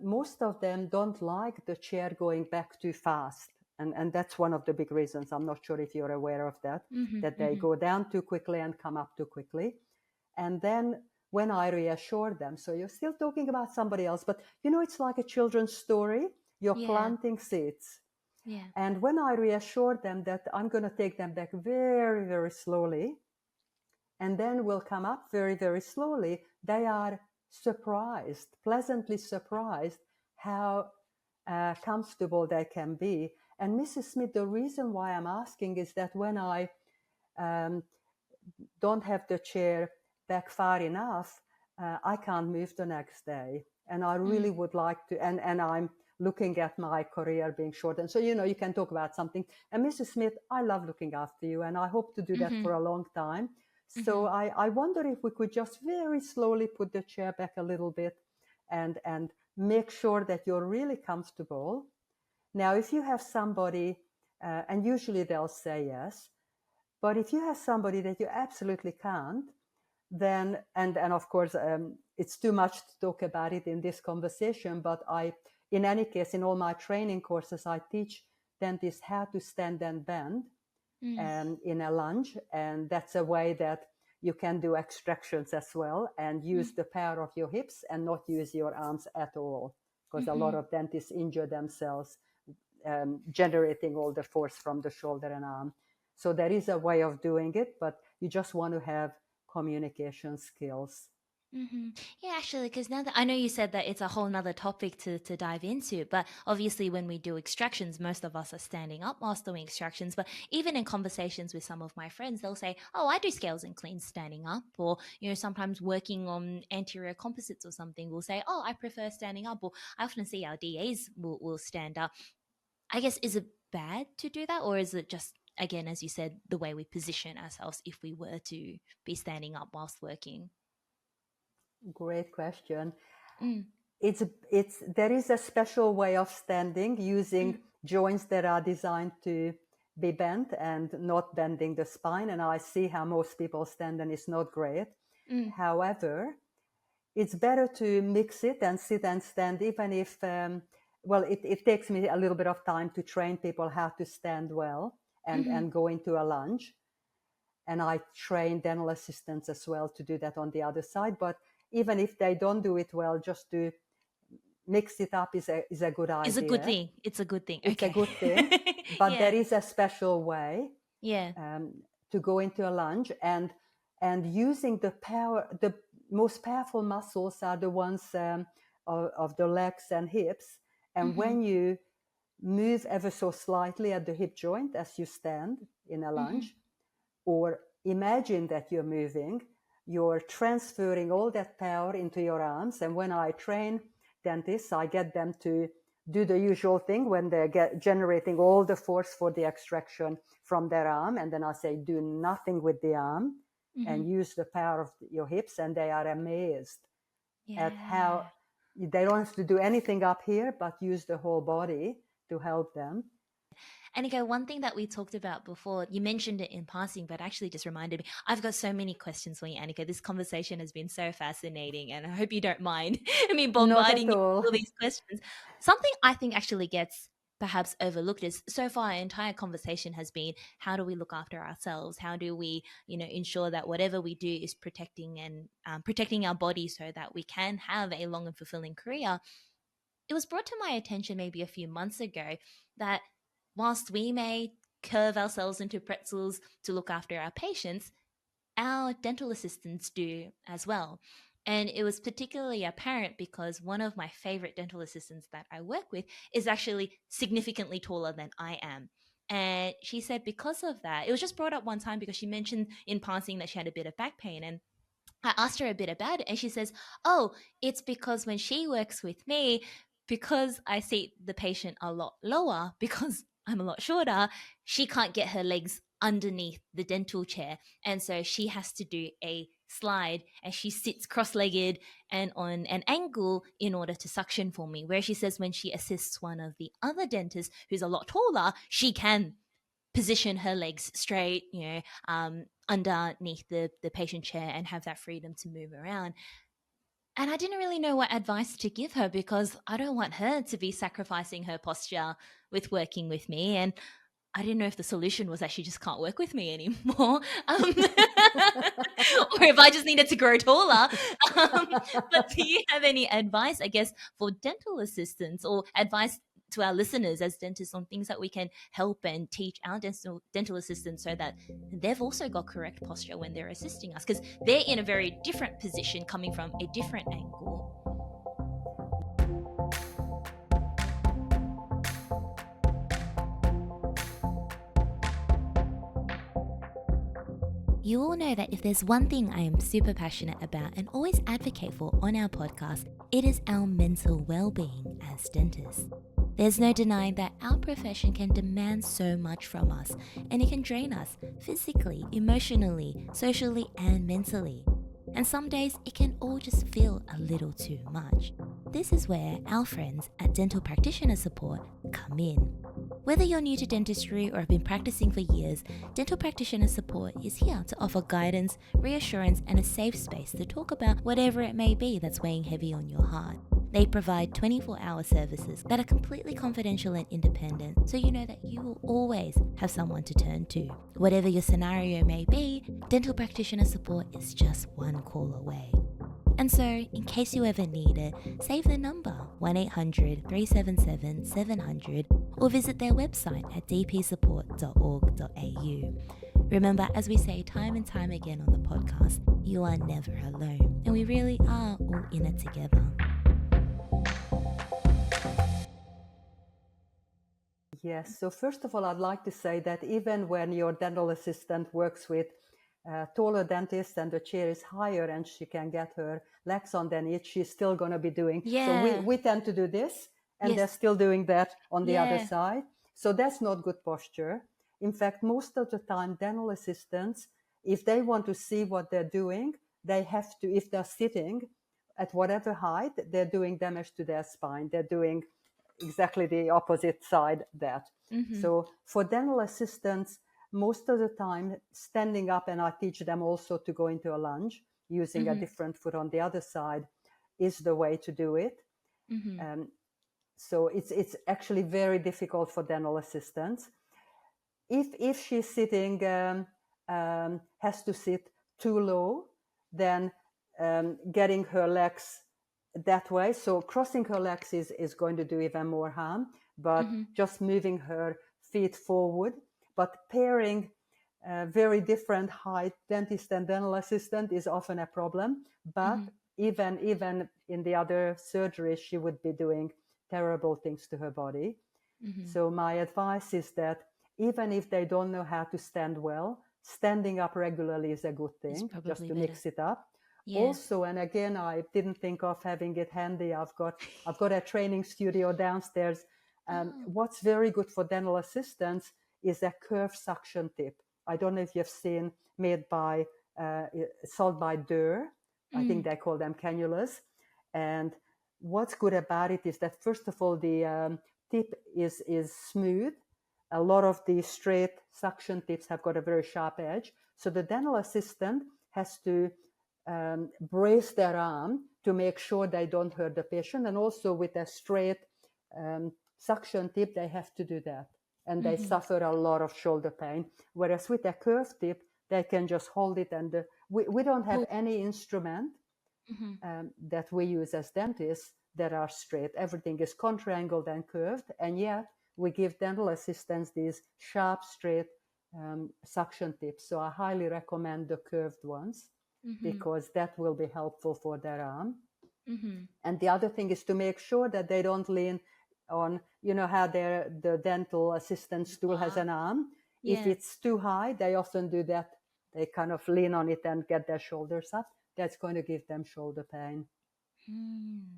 most of them don't like the chair going back too fast. And that's one of the big reasons. I'm not sure if you're aware of that, that they go down too quickly and come up too quickly. And then when I reassure them, so you're still talking about somebody else, but it's like a children's story. You're planting seeds. Yeah. And when I reassure them that I'm going to take them back very, very slowly, and then we'll come up very, very slowly, they are surprised, pleasantly surprised how comfortable they can be. And Mrs. Smith, the reason why I'm asking is that when I don't have the chair back far enough, I can't move the next day. And I really would like to, and I'm looking at my career being shortened. So, you can talk about something. And Mrs. Smith, I love looking after you, and I hope to do that for a long time. So I wonder if we could just very slowly put the chair back a little bit and make sure that you're really comfortable. Now, if you have somebody, and usually they'll say yes, but if you have somebody that you absolutely can't, then, and of course, it's too much to talk about it in this conversation, but in any case, in all my training courses, I teach dentists how to stand and bend. in a lunge. And that's a way that you can do extractions as well and use the power of your hips and not use your arms at all, because a lot of dentists injure themselves generating all the force from the shoulder and arm. So there is a way of doing it, but you just want to have communication skills. Yeah, actually, because now that I know you said that it's a whole nother topic to dive into, but obviously when we do extractions, most of us are standing up whilst doing extractions. But even in conversations with some of my friends, they'll say, "Oh, I do scales and cleans standing up," or sometimes working on anterior composites or something, we'll say, "Oh, I prefer standing up," or I often see our DAs will stand up. I guess, is it bad to do that, or is it just, again, as you said, the way we position ourselves if we were to be standing up whilst working? Great question. There is a special way of standing using joints that are designed to be bent and not bending the spine. And I see how most people stand, and it's not great. However, it's better to mix it and sit and stand, even if, it takes me a little bit of time to train people how to stand well and go into a lunge. And I train dental assistants as well to do that on the other side. But even if they don't do it well, just to mix it up is a good idea. It's a good thing. It's a good thing. It's a good thing. But Yeah. there is a special way Yeah. to go into a lunge, and using the power. The most powerful muscles are the ones of the legs and hips. And when you move ever so slightly at the hip joint as you stand in a lunge, or imagine that you're moving, you're transferring all that power into your arms. And when I train dentists, I get them to do the usual thing when they're generating all the force for the extraction from their arm. And then I say, do nothing with the arm and use the power of your hips. And they are amazed at how they don't have to do anything up here, but use the whole body to help them. Anikó, one thing that we talked about before, you mentioned it in passing, but actually just reminded me, I've got so many questions for you, Anikó. This conversation has been so fascinating, and I hope you don't mind me bombarding you with all these questions. Something I think actually gets perhaps overlooked is, so far our entire conversation has been, how do we look after ourselves? How do we, ensure that whatever we do is protecting our body so that we can have a long and fulfilling career. It was brought to my attention maybe a few months ago that whilst we may curve ourselves into pretzels to look after our patients, our dental assistants do as well. And it was particularly apparent because one of my favorite dental assistants that I work with is actually significantly taller than I am. And she said because of that, it was just brought up one time because she mentioned in passing that she had a bit of back pain, and I asked her a bit about it, and she says, "Oh, it's because when she works with me, because I seat the patient a lot lower, because I'm a lot shorter, she can't get her legs underneath the dental chair. And so she has to do a slide, and she sits cross-legged and on an angle in order to suction for me." Where she says when she assists one of the other dentists who's a lot taller, she can position her legs straight, underneath the patient chair and have that freedom to move around. And I didn't really know what advice to give her because I don't want her to be sacrificing her posture with working with me. And I didn't know if the solution was that she just can't work with me anymore, or if I just needed to grow taller. But do you have any advice, I guess, for dental assistants, or advice to our listeners as dentists on things that we can help and teach our dental assistants so that they've also got correct posture when they're assisting us? Because they're in a very different position coming from a different angle. You all know that if there's one thing I am super passionate about and always advocate for on our podcast, it is our mental well-being as dentists. There's no denying that our profession can demand so much from us, and it can drain us physically, emotionally, socially, and mentally. And some days it can all just feel a little too much. This is where our friends at Dental Practitioner Support come in. Whether you're new to dentistry or have been practicing for years, Dental Practitioner Support is here to offer guidance, reassurance, and a safe space to talk about whatever it may be that's weighing heavy on your heart. They provide 24-hour services that are completely confidential and independent, so you know that you will always have someone to turn to. Whatever your scenario may be, dental practitioner support is just one call away. And so, in case you ever need it, save the number 1-800-377-700 or visit their website at dpsupport.org.au. Remember, as we say time and time again on the podcast, you are never alone, and we really are all in it together. Yes, so first of all, I'd like to say that even when your dental assistant works with taller dentist and the chair is higher and she can get her legs on than it, she's still going to be doing. Yeah. So we tend to do this, and Yes. they're still doing that on the other Yeah. side. So that's not good posture. In fact, most of the time, dental assistants, if they want to see what they're doing, they have to, if they're sitting at whatever height, they're doing damage to their spine. They're doing exactly the opposite side that. So for dental assistants, most of the time standing up, and I teach them also to go into a lunge using a different foot on the other side, is the way to do it. So it's actually very difficult for dental assistants. If she's sitting, has to sit too low, then getting her legs that way, so crossing her legs is going to do even more harm, but just moving her feet forward. But pairing very different height dentist and dental assistant is often a problem. But even in the other surgery, she would be doing terrible things to her body. So my advice is that even if they don't know how to stand well, standing up regularly is a good thing, just to mix it up. Yeah. Also, and again, I didn't think of having it handy. I've got a training studio downstairs. What's very good for dental assistants is a curved suction tip. I don't know if you've seen, made by sold by Durr. I think they call them cannulas. And what's good about it is that, first of all, the tip is smooth. A lot of the straight suction tips have got a very sharp edge. So the dental assistant has to brace their arm to make sure they don't hurt the patient. And also with a straight suction tip, they have to do that. And they suffer a lot of shoulder pain. Whereas with a curved tip, they can just hold it. And we don't have any instrument that we use as dentists that are straight. Everything is contra-angled and curved. And yet we give dental assistants these sharp, straight suction tips. So I highly recommend the curved ones. Because that will be helpful for their arm. And the other thing is to make sure that they don't lean on, you know how the dental assistant stool has an arm. Yeah. If it's too high, they often do that. They kind of lean on it and get their shoulders up. That's going to give them shoulder pain.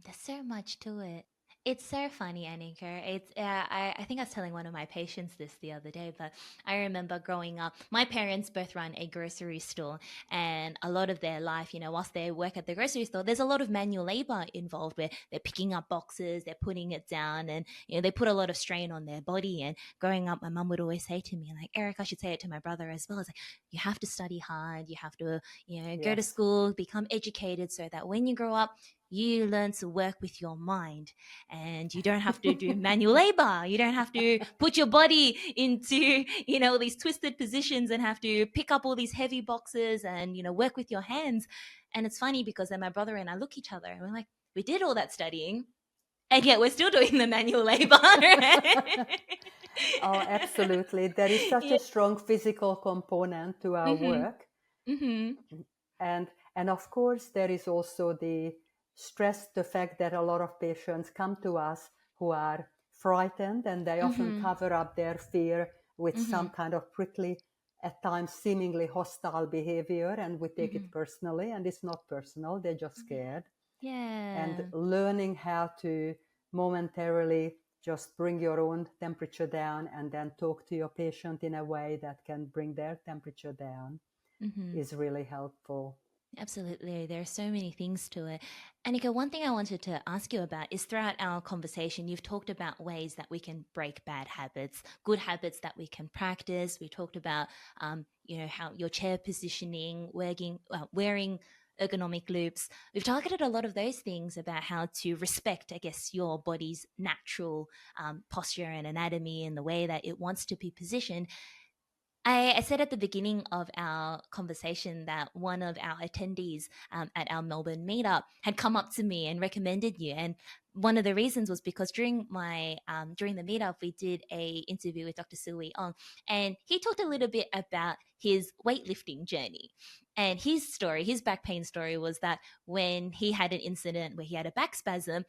There's so much to it. It's so funny, Anikó. It's I think I was telling one of my patients this the other day, but I remember growing up, my parents both run a grocery store, and a lot of their life, whilst they work at the grocery store, there's a lot of manual labor involved where they're picking up boxes, they're putting it down, and they put a lot of strain on their body. And growing up, my mum would always say to me, like, Eric, I should say it to my brother as well. It's like, you have to study hard, you have to, go to school, become educated, so that when you grow up, you learn to work with your mind, and you don't have to do manual labor. You don't have to put your body into, these twisted positions and have to pick up all these heavy boxes and, work with your hands. And it's funny because then my brother and I look at each other and we're like, we did all that studying, and yet we're still doing the manual labor. Oh, absolutely. There is such a strong physical component to our work. And of course, there is also the fact that a lot of patients come to us who are frightened, and they often cover up their fear with some kind of prickly, at times seemingly hostile behavior, and we take it personally, and it's not personal, they're just scared. And learning how to momentarily just bring your own temperature down and then talk to your patient in a way that can bring their temperature down is really helpful. Absolutely. There are so many things to it. Anikó, one thing I wanted to ask you about is, throughout our conversation, you've talked about ways that we can break bad habits, good habits that we can practice. We talked about, how your chair positioning, wearing ergonomic loops. We've targeted a lot of those things about how to respect, I guess, your body's natural posture and anatomy and the way that it wants to be positioned. I said at the beginning of our conversation that one of our attendees at our Melbourne meetup had come up to me and recommended you. And one of the reasons was because during the meetup, we did a interview with Dr. Sui Ong, and he talked a little bit about his weightlifting journey. And his story, his back pain story, was that when he had an incident where he had a back spasm,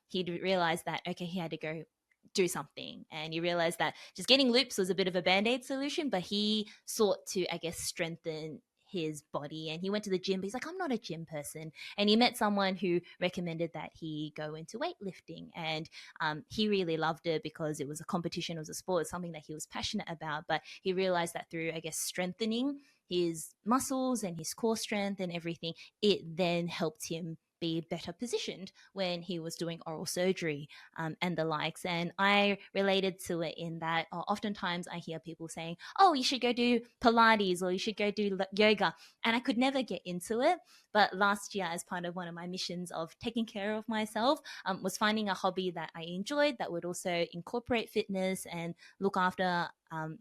he'd realized that, okay, he had to go do something. And he realized that just getting loops was a bit of a band-aid solution, but he sought to, I guess, strengthen his body. And he went to the gym, but he's like, I'm not a gym person. And he met someone who recommended that he go into weightlifting. And he really loved it because it was a competition, it was a sport, something that he was passionate about. But he realized that through, I guess, strengthening his muscles and his core strength and everything, it then helped him be better positioned when he was doing oral surgery and the likes. And I related to it in that oftentimes I hear people saying, oh, you should go do Pilates or you should go do yoga. And I could never get into it. But last year, as part of one of my missions of taking care of myself, was finding a hobby that I enjoyed that would also incorporate fitness and look after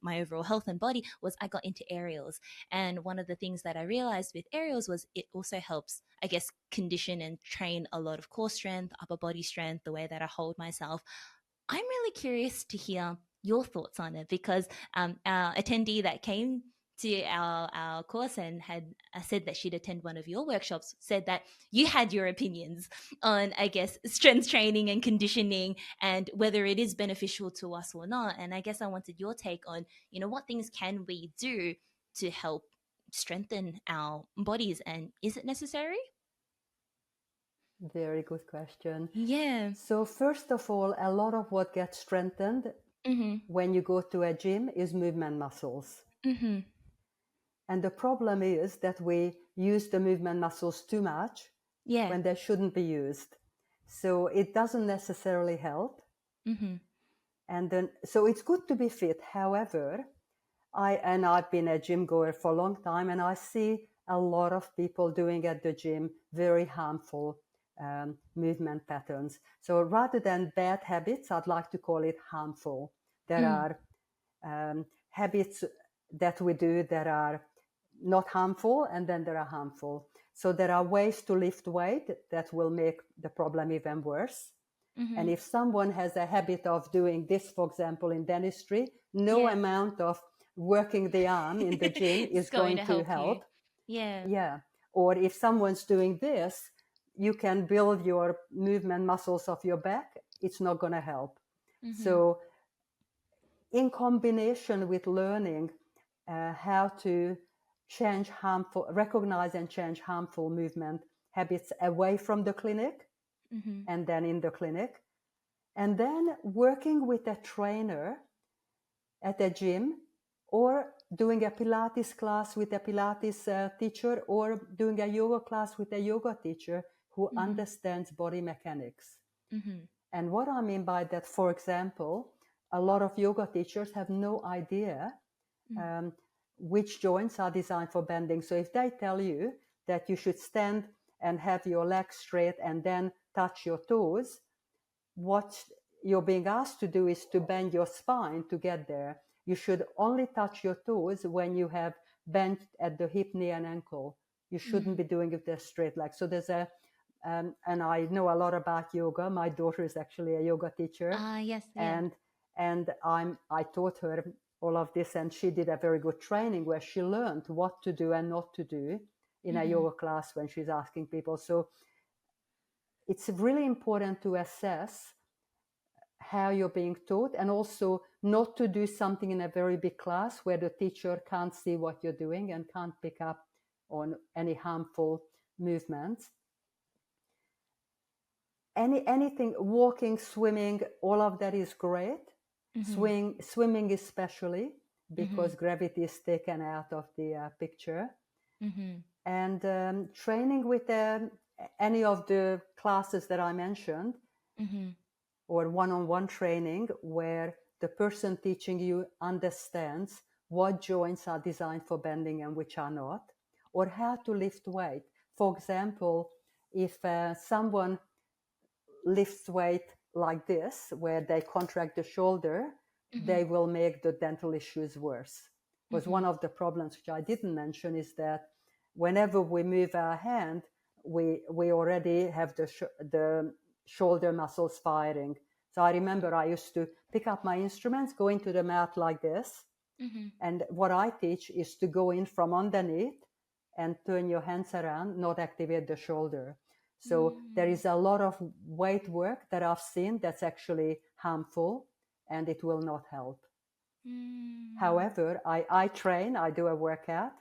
my overall health and body, was I got into aerials. And one of the things that I realized with aerials was it also helps, I guess, condition and train a lot of core strength, upper body strength, the way that I hold myself. I'm really curious to hear your thoughts on it because our attendee that came to our course and had said that she'd attend one of your workshops said that you had your opinions on, I guess, strength training and conditioning and whether it is beneficial to us or not. And I guess I wanted your take on, what things can we do to help strengthen our bodies, and is it necessary? Very good question. Yeah. So first of all, a lot of what gets strengthened when you go to a gym is movement muscles. And the problem is that we use the movement muscles too much when they shouldn't be used. So it doesn't necessarily help. And then, so it's good to be fit. However, I've been a gym goer for a long time, and I see a lot of people doing at the gym very harmful movement patterns. So rather than bad habits, I'd like to call it harmful. There are habits that we do that are not harmful, and then there are harmful. So there are ways to lift weight that will make the problem even worse. And if someone has a habit of doing this, for example, in dentistry, no amount of working the arm in the gym is going to help. Yeah. Or if someone's doing this, you can build your movement muscles of your back. It's not going to help. So in combination with learning how to recognize and change harmful movement habits away from the clinic and then in the clinic, and then working with a trainer at a gym, or doing a Pilates class with a Pilates teacher, or doing a yoga class with a yoga teacher who understands body mechanics. And what I mean by that, for example, a lot of yoga teachers have no idea which joints are designed for bending. So if they tell you that you should stand and have your legs straight and then touch your toes, what you're being asked to do is to bend your spine to get there. You should only touch your toes when you have bent at the hip, knee, and ankle. You shouldn't be doing it with a straight leg. So there's and I know a lot about yoga. My daughter is actually a yoga teacher. Yes. And I taught her all of this, and she did a very good training where she learned what to do and not to do in a yoga class when she's asking people. So it's really important to assess how you're being taught, and also not to do something in a very big class where the teacher can't see what you're doing and can't pick up on any harmful movements. Anything, walking, swimming, all of that is great. Swimming especially, because gravity is taken out of the picture. And training with any of the classes that I mentioned, or one-on-one training where the person teaching you understands what joints are designed for bending and which are not, or how to lift weight. For example, if someone lifts weight like this, where they contract the shoulder, they will make the dental issues worse. Because one of the problems, which I didn't mention, is that whenever we move our hand, we already have the shoulder muscles firing. So I remember I used to pick up my instruments, go into the mat like this. And what I teach is to go in from underneath and turn your hands around, not activate the shoulder. So there is a lot of weight work that I've seen that's actually harmful, and it will not help. However, I train, I do a workout,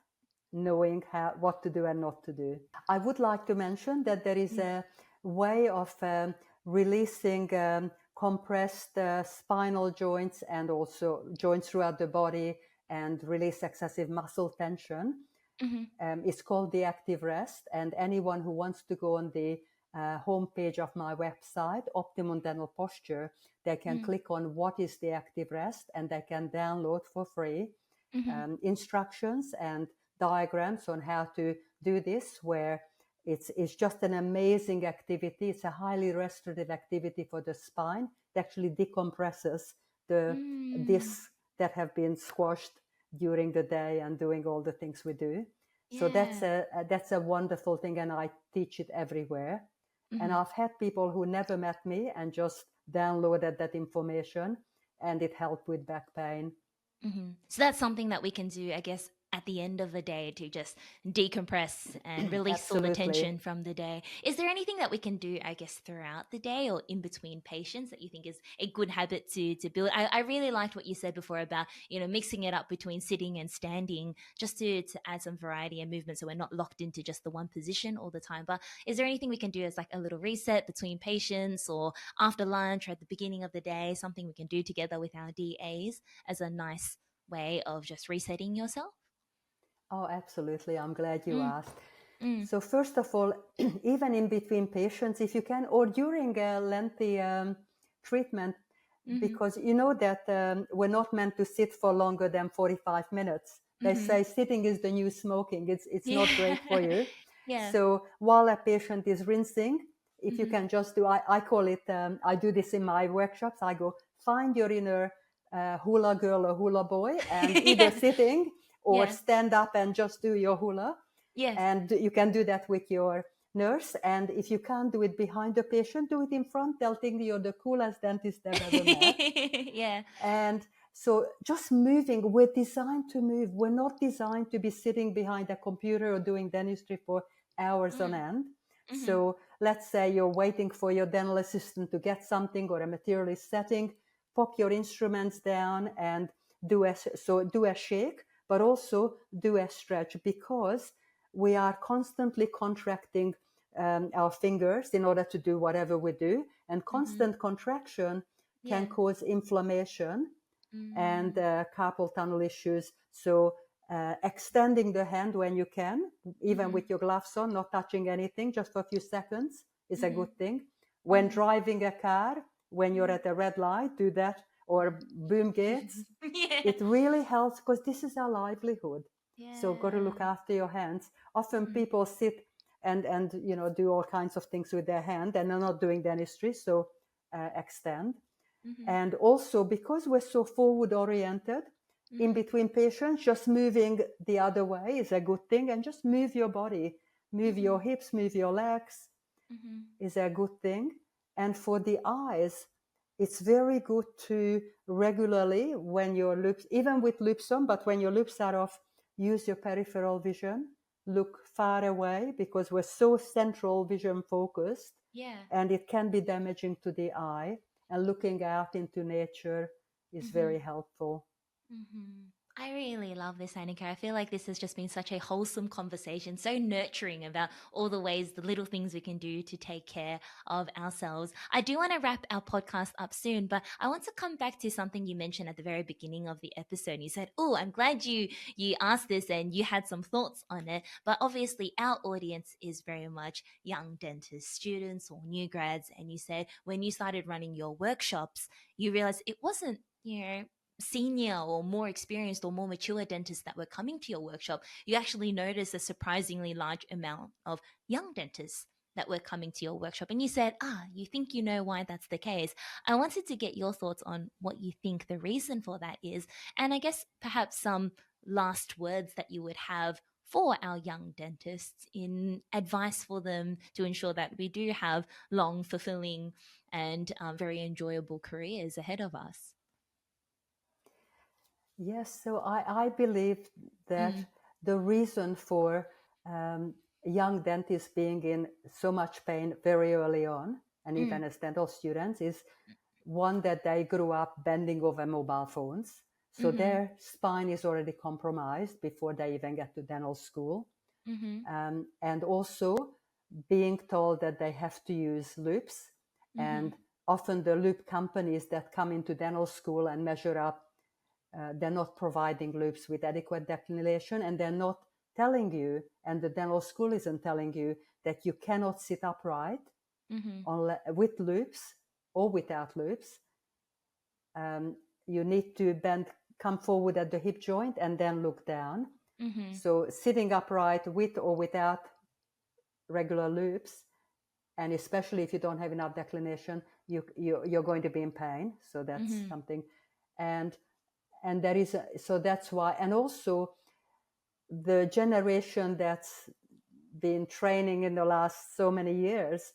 knowing what to do and not to do. I would like to mention that there is a way of releasing compressed spinal joints and also joints throughout the body and release excessive muscle tension. It's called the active rest, and anyone who wants to go on the homepage of my website, Optimum Dental Posture, they can click on what is the active rest, and they can download for free instructions and diagrams on how to do this, where it's just an amazing activity. It's a highly restorative activity for the spine. It actually decompresses the discs that have been squashed during the day and doing all the things we do. So that's a wonderful thing, and I teach it everywhere. And I've had people who never met me and just downloaded that information, and it helped with back pain. So that's something that we can do, I guess, at the end of the day to just decompress and release all the tension from the day. Is there anything that we can do, I guess, throughout the day or in between patients that you think is a good habit to build? I really liked what you said before about, mixing it up between sitting and standing, just to add some variety and movement so we're not locked into just the one position all the time. But is there anything we can do as like a little reset between patients or after lunch or at the beginning of the day, something we can do together with our DAs as a nice way of just resetting yourself? Oh, absolutely. I'm glad you asked. So first of all, even in between patients, if you can, or during a lengthy treatment, because you know that we're not meant to sit for longer than 45 minutes. They say sitting is the new smoking. It's not great for you. So while a patient is rinsing, if you can just do, I call it, I do this in my workshops. I go, find your inner hula girl or hula boy, and either sitting or stand up and just do your hula. And you can do that with your nurse. And if you can't do it behind the patient, do it in front. They'll think you're the coolest dentist they've ever met. And so just moving, we're designed to move. We're not designed to be sitting behind a computer or doing dentistry for hours on end. So let's say you're waiting for your dental assistant to get something or a material is setting, pop your instruments down and do a shake, but also do a stretch, because we are constantly contracting our fingers in order to do whatever we do. And constant contraction can cause inflammation and carpal tunnel issues. So extending the hand when you can, even with your gloves on, not touching anything, just for a few seconds is a good thing. When driving a car, when you're at a red light, do that, or boom gates. It really helps, because this is our livelihood. So got to look after your hands. Often people sit and do all kinds of things with their hand, and they're not doing dentistry, so extend. And also, because we're so forward oriented, in between patients, just moving the other way is a good thing. And just move your body, move your hips, move your legs is a good thing. And for the eyes, it's very good to regularly, when your loops, even with loops on, but when your loops are off, use your peripheral vision, look far away, because we're so central vision focused, and it can be damaging to the eye. And looking out into nature is very helpful. I really love this, Anikó. I feel like this has just been such a wholesome conversation, so nurturing about all the ways, the little things we can do to take care of ourselves. I do want to wrap our podcast up soon, but I want to come back to something you mentioned at the very beginning of the episode. You said, "Oh, I'm glad you asked this and you had some thoughts on it." But obviously, our audience is very much young dentist students or new grads, and you said when you started running your workshops, you realized it wasn't senior or more experienced or more mature dentists that were coming to your workshop, you actually noticed a surprisingly large amount of young dentists that were coming to your workshop. And you said, you think you know why that's the case. I wanted to get your thoughts on what you think the reason for that is. And I guess perhaps some last words that you would have for our young dentists in advice for them to ensure that we do have long, fulfilling, and very enjoyable careers ahead of us. Yes, so I believe that Mm, the reason for young dentists being in so much pain very early on, and mm, even as dental students, is one, that they grew up bending over mobile phones. So mm-hmm, their spine is already compromised before they even get to dental school. mm-hmm, And also being told that they have to use loops. mm-hmm, And often the loop companies that come into dental school and measure up, they're not providing loops with adequate declination, and they're not telling you, and the dental school isn't telling you, that you cannot sit upright mm-hmm, with loops or without loops. You need to come forward at the hip joint and then look down. mm-hmm, So sitting upright with or without regular loops, and especially if you don't have enough declination, you're going to be in pain. So that's mm-hmm, something. And there is so that's why. And also the generation that's been training in the last so many years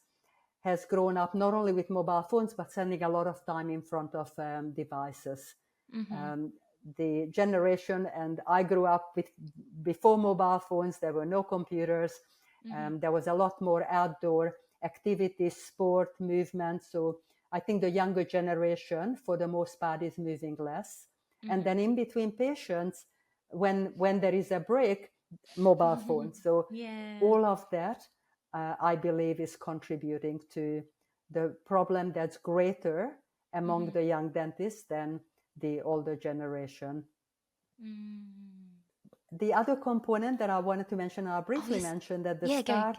has grown up not only with mobile phones, but spending a lot of time in front of devices. mm-hmm, The generation, and I grew up with, before mobile phones, there were no computers. mm-hmm, There was a lot more outdoor activities, sport, movement. So I think the younger generation, for the most part, is moving less. And then in between patients, when there is a break, mobile mm-hmm. phones. So Yeah. all of that, I believe, is contributing to the problem that's greater among Mm-hmm. the young dentists than the older generation. Mm. The other component that I wanted to mention, I Oh, briefly yes. mentioned at the Yeah, go. start,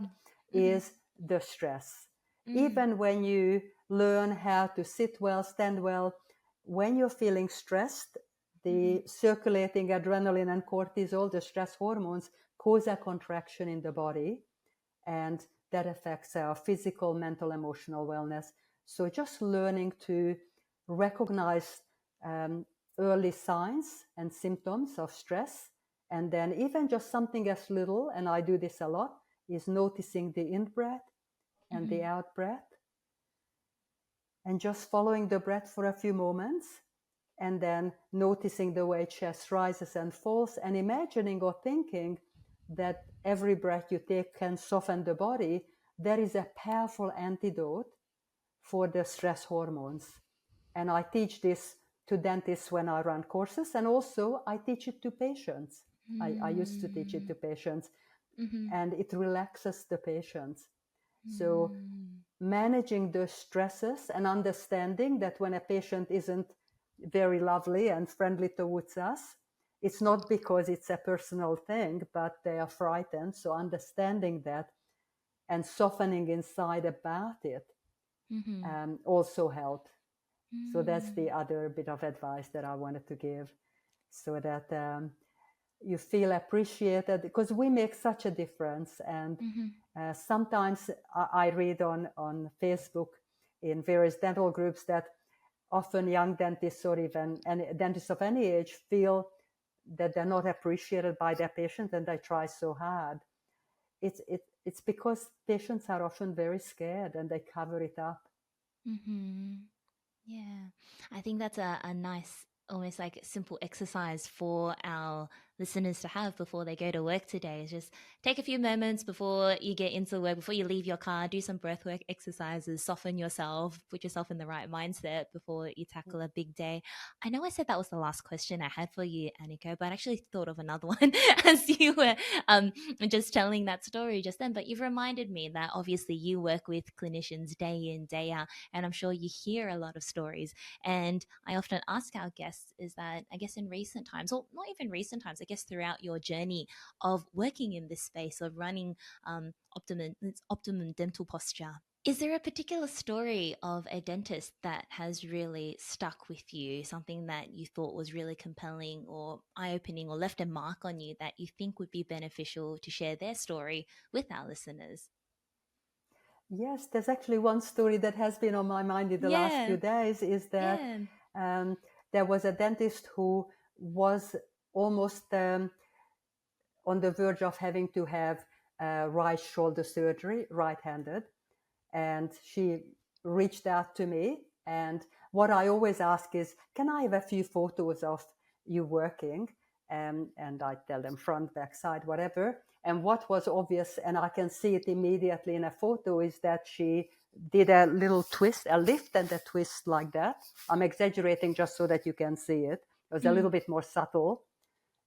Mm-hmm. is the stress. Mm. Even when you learn how to sit well, stand well, when you're feeling stressed, Mm-hmm. the circulating adrenaline and cortisol, the stress hormones, cause a contraction in the body, and that affects our physical, mental, emotional wellness. So just learning to recognize um, early signs and symptoms of stress, and then even just something as little, and I do this a lot, is noticing the in breath and the Mm-hmm. out breath, and just following the breath for a few moments, and then noticing the way chest rises and falls, and imagining or thinking that every breath you take can soften the body. There is a powerful antidote for the stress hormones. And I teach this to dentists when I run courses, and also I teach it to patients. I used to teach it to patients, Mm-hmm. and it relaxes the patients. So Mm. managing the stresses and understanding that when a patient isn't very lovely and friendly towards us, it's not because it's a personal thing, but they are frightened. So understanding that and softening inside about it Mm-hmm. also help. So that's Mm. the other bit of advice that I wanted to give, so that you feel appreciated, because we make such a difference. And Mm-hmm. sometimes I read on Facebook in various dental groups that often young dentists, or even dentists of any age, feel that they're not appreciated by their patients and they try so hard. It's because patients are often very scared and they cover it up. Mm-hmm. Yeah, I think that's a nice, almost like simple exercise for our listeners to have before they go to work today. Is just take a few moments before you get into work, before you leave your car, do some breath work exercises, soften yourself, put yourself in the right mindset before you tackle a big day. I know I said that was the last question I had for you, Anikó, but I actually thought of another one as you were just telling that story just then. But you've reminded me that obviously you work with clinicians day in, day out, and I'm sure you hear a lot of stories. And I often ask our guests is that, I guess in recent times, or not even recent times, I guess throughout your journey of working in this space of running Optimum Dental Posture Is there a particular story of a dentist that has really stuck with you, something that you thought was really compelling or eye-opening or left a mark on you that you think would be beneficial to share their story with our listeners? Yes, there's actually one story that has been on my mind in the last Yeah, few days, is that yeah. um, there was a dentist who was almost on the verge of having to have right shoulder surgery, right-handed. And she reached out to me. And what I always ask is, can I have a few photos of you working? And I tell them front, back, side, whatever. And what was obvious, and I can see it immediately in a photo, is that she did a little twist, a lift and a twist like that. I'm exaggerating just so that you can see it. It was a little bit more subtle.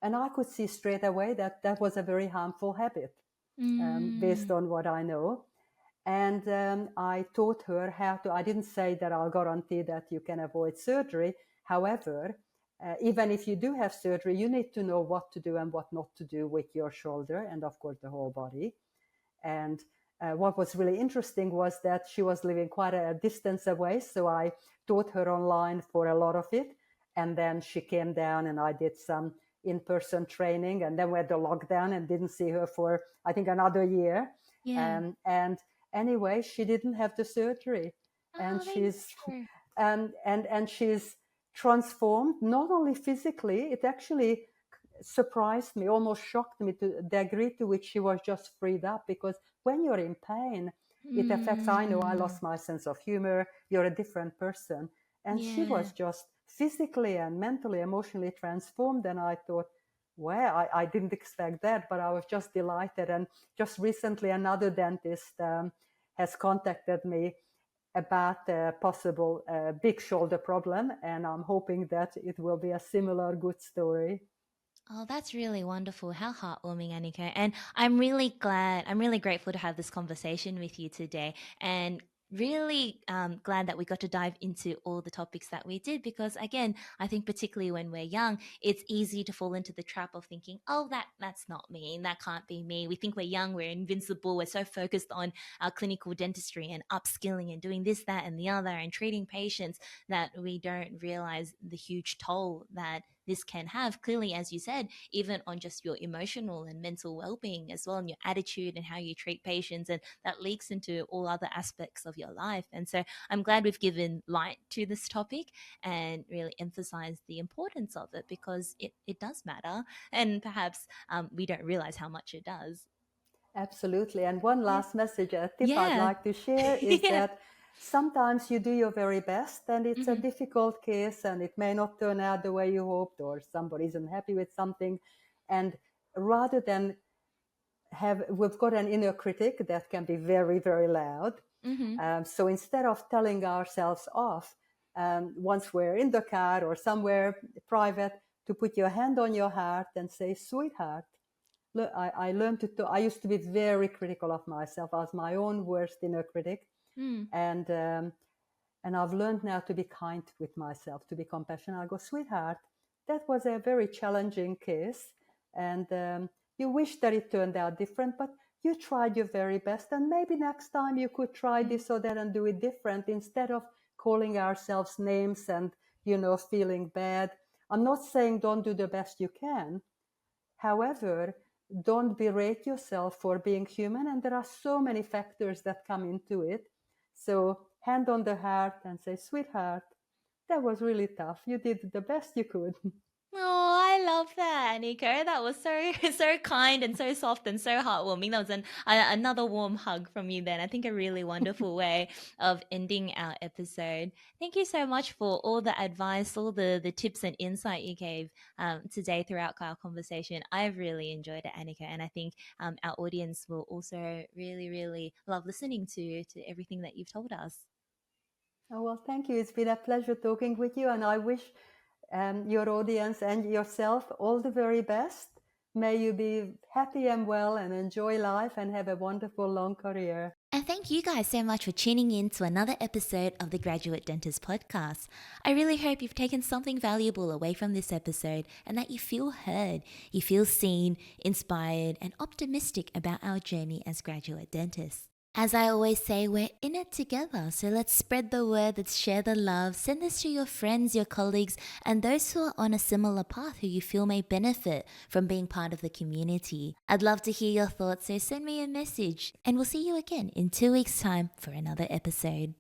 And I could see straight away that that was a very harmful habit, based on what I know. And I taught her how to, I didn't say that I'll guarantee that you can avoid surgery. However, even if you do have surgery, you need to know what to do and what not to do with your shoulder and, of course, the whole body. And what was really interesting was that she was living quite a distance away. So I taught her online for a lot of it. And then she came down and I did some in-person training. And then we had the lockdown and didn't see her for, I think, another year. Yeah. And anyway, she didn't have the surgery. And Oh, there you she's go. and she's transformed, not only physically, it actually surprised me, almost shocked me, to the degree to which she was just freed up. Because when you're in pain, it affects, I know I lost my sense of humor, you're a different person. And she Yeah. was just physically and mentally, emotionally transformed. And I thought, well, I didn't expect that, but I was just delighted. And just recently, another dentist has contacted me about a possible big shoulder problem. And I'm hoping that it will be a similar good story. Oh, that's really wonderful. How heartwarming, Anika. And I'm really grateful to have this conversation with you today. And really glad that we got to dive into all the topics that we did because again I think particularly when we're young it's easy to fall into the trap of thinking oh that's not me and that can't be me. We think we're young, we're invincible, we're so focused on our clinical dentistry and upskilling and doing this that and the other and treating patients that we don't realize the huge toll that this can have clearly, as you said, even on just your emotional and mental well-being as well, and your attitude and how you treat patients, and that leaks into all other aspects of your life. And so I'm glad we've given light to this topic and really emphasized the importance of it because it does matter, and perhaps we don't realize how much it does. Absolutely. And one Yeah. last message, a tip I'd Yeah. like to share is Yeah. that sometimes you do your very best and it's a Hmm. difficult case and it may not turn out the way you hoped, or somebody isn't happy with something. And rather than we've got an inner critic that can be very, very loud. Hmm. So instead of telling ourselves off, once we're in the car or somewhere private, to put your hand on your heart and say, sweetheart, look, I learned I used to be very critical of myself. I was my own worst inner critic. Mm. And, um, and I've learned now to be kind with myself, to be compassionate. I go, sweetheart, that was a very challenging case. And you wish that it turned out different, but you tried your very best. And maybe next time you could try this or that and do it different instead of calling ourselves names and, feeling bad. I'm not saying don't do the best you can. However, don't berate yourself for being human. And there are so many factors that come into it. So hand on the heart and say, sweetheart, that was really tough. You did the best you could. Oh, I love that, Nico. That was so so kind and so soft and so heartwarming. That was another warm hug from you. Then I think a really wonderful way of ending our episode. Thank you so much for all the advice, all the tips and insight you gave today throughout our conversation. I've really enjoyed it, Annika, and I think our audience will also really love listening to everything that you've told us. Oh, well, thank you. It's been a pleasure talking with you. And I wish your audience and yourself all the very best. May you be happy and well and enjoy life and have a wonderful long career. And thank you guys so much for tuning in to another episode of the Graduate Dentist Podcast. I really hope you've taken something valuable away from this episode and that you feel heard, you feel seen, inspired, and optimistic about our journey as graduate dentists. As I always say, we're in it together. So let's spread the word, let's share the love, send this to your friends, your colleagues, and those who are on a similar path who you feel may benefit from being part of the community. I'd love to hear your thoughts, so send me a message, and we'll see you again in 2 weeks' time for another episode.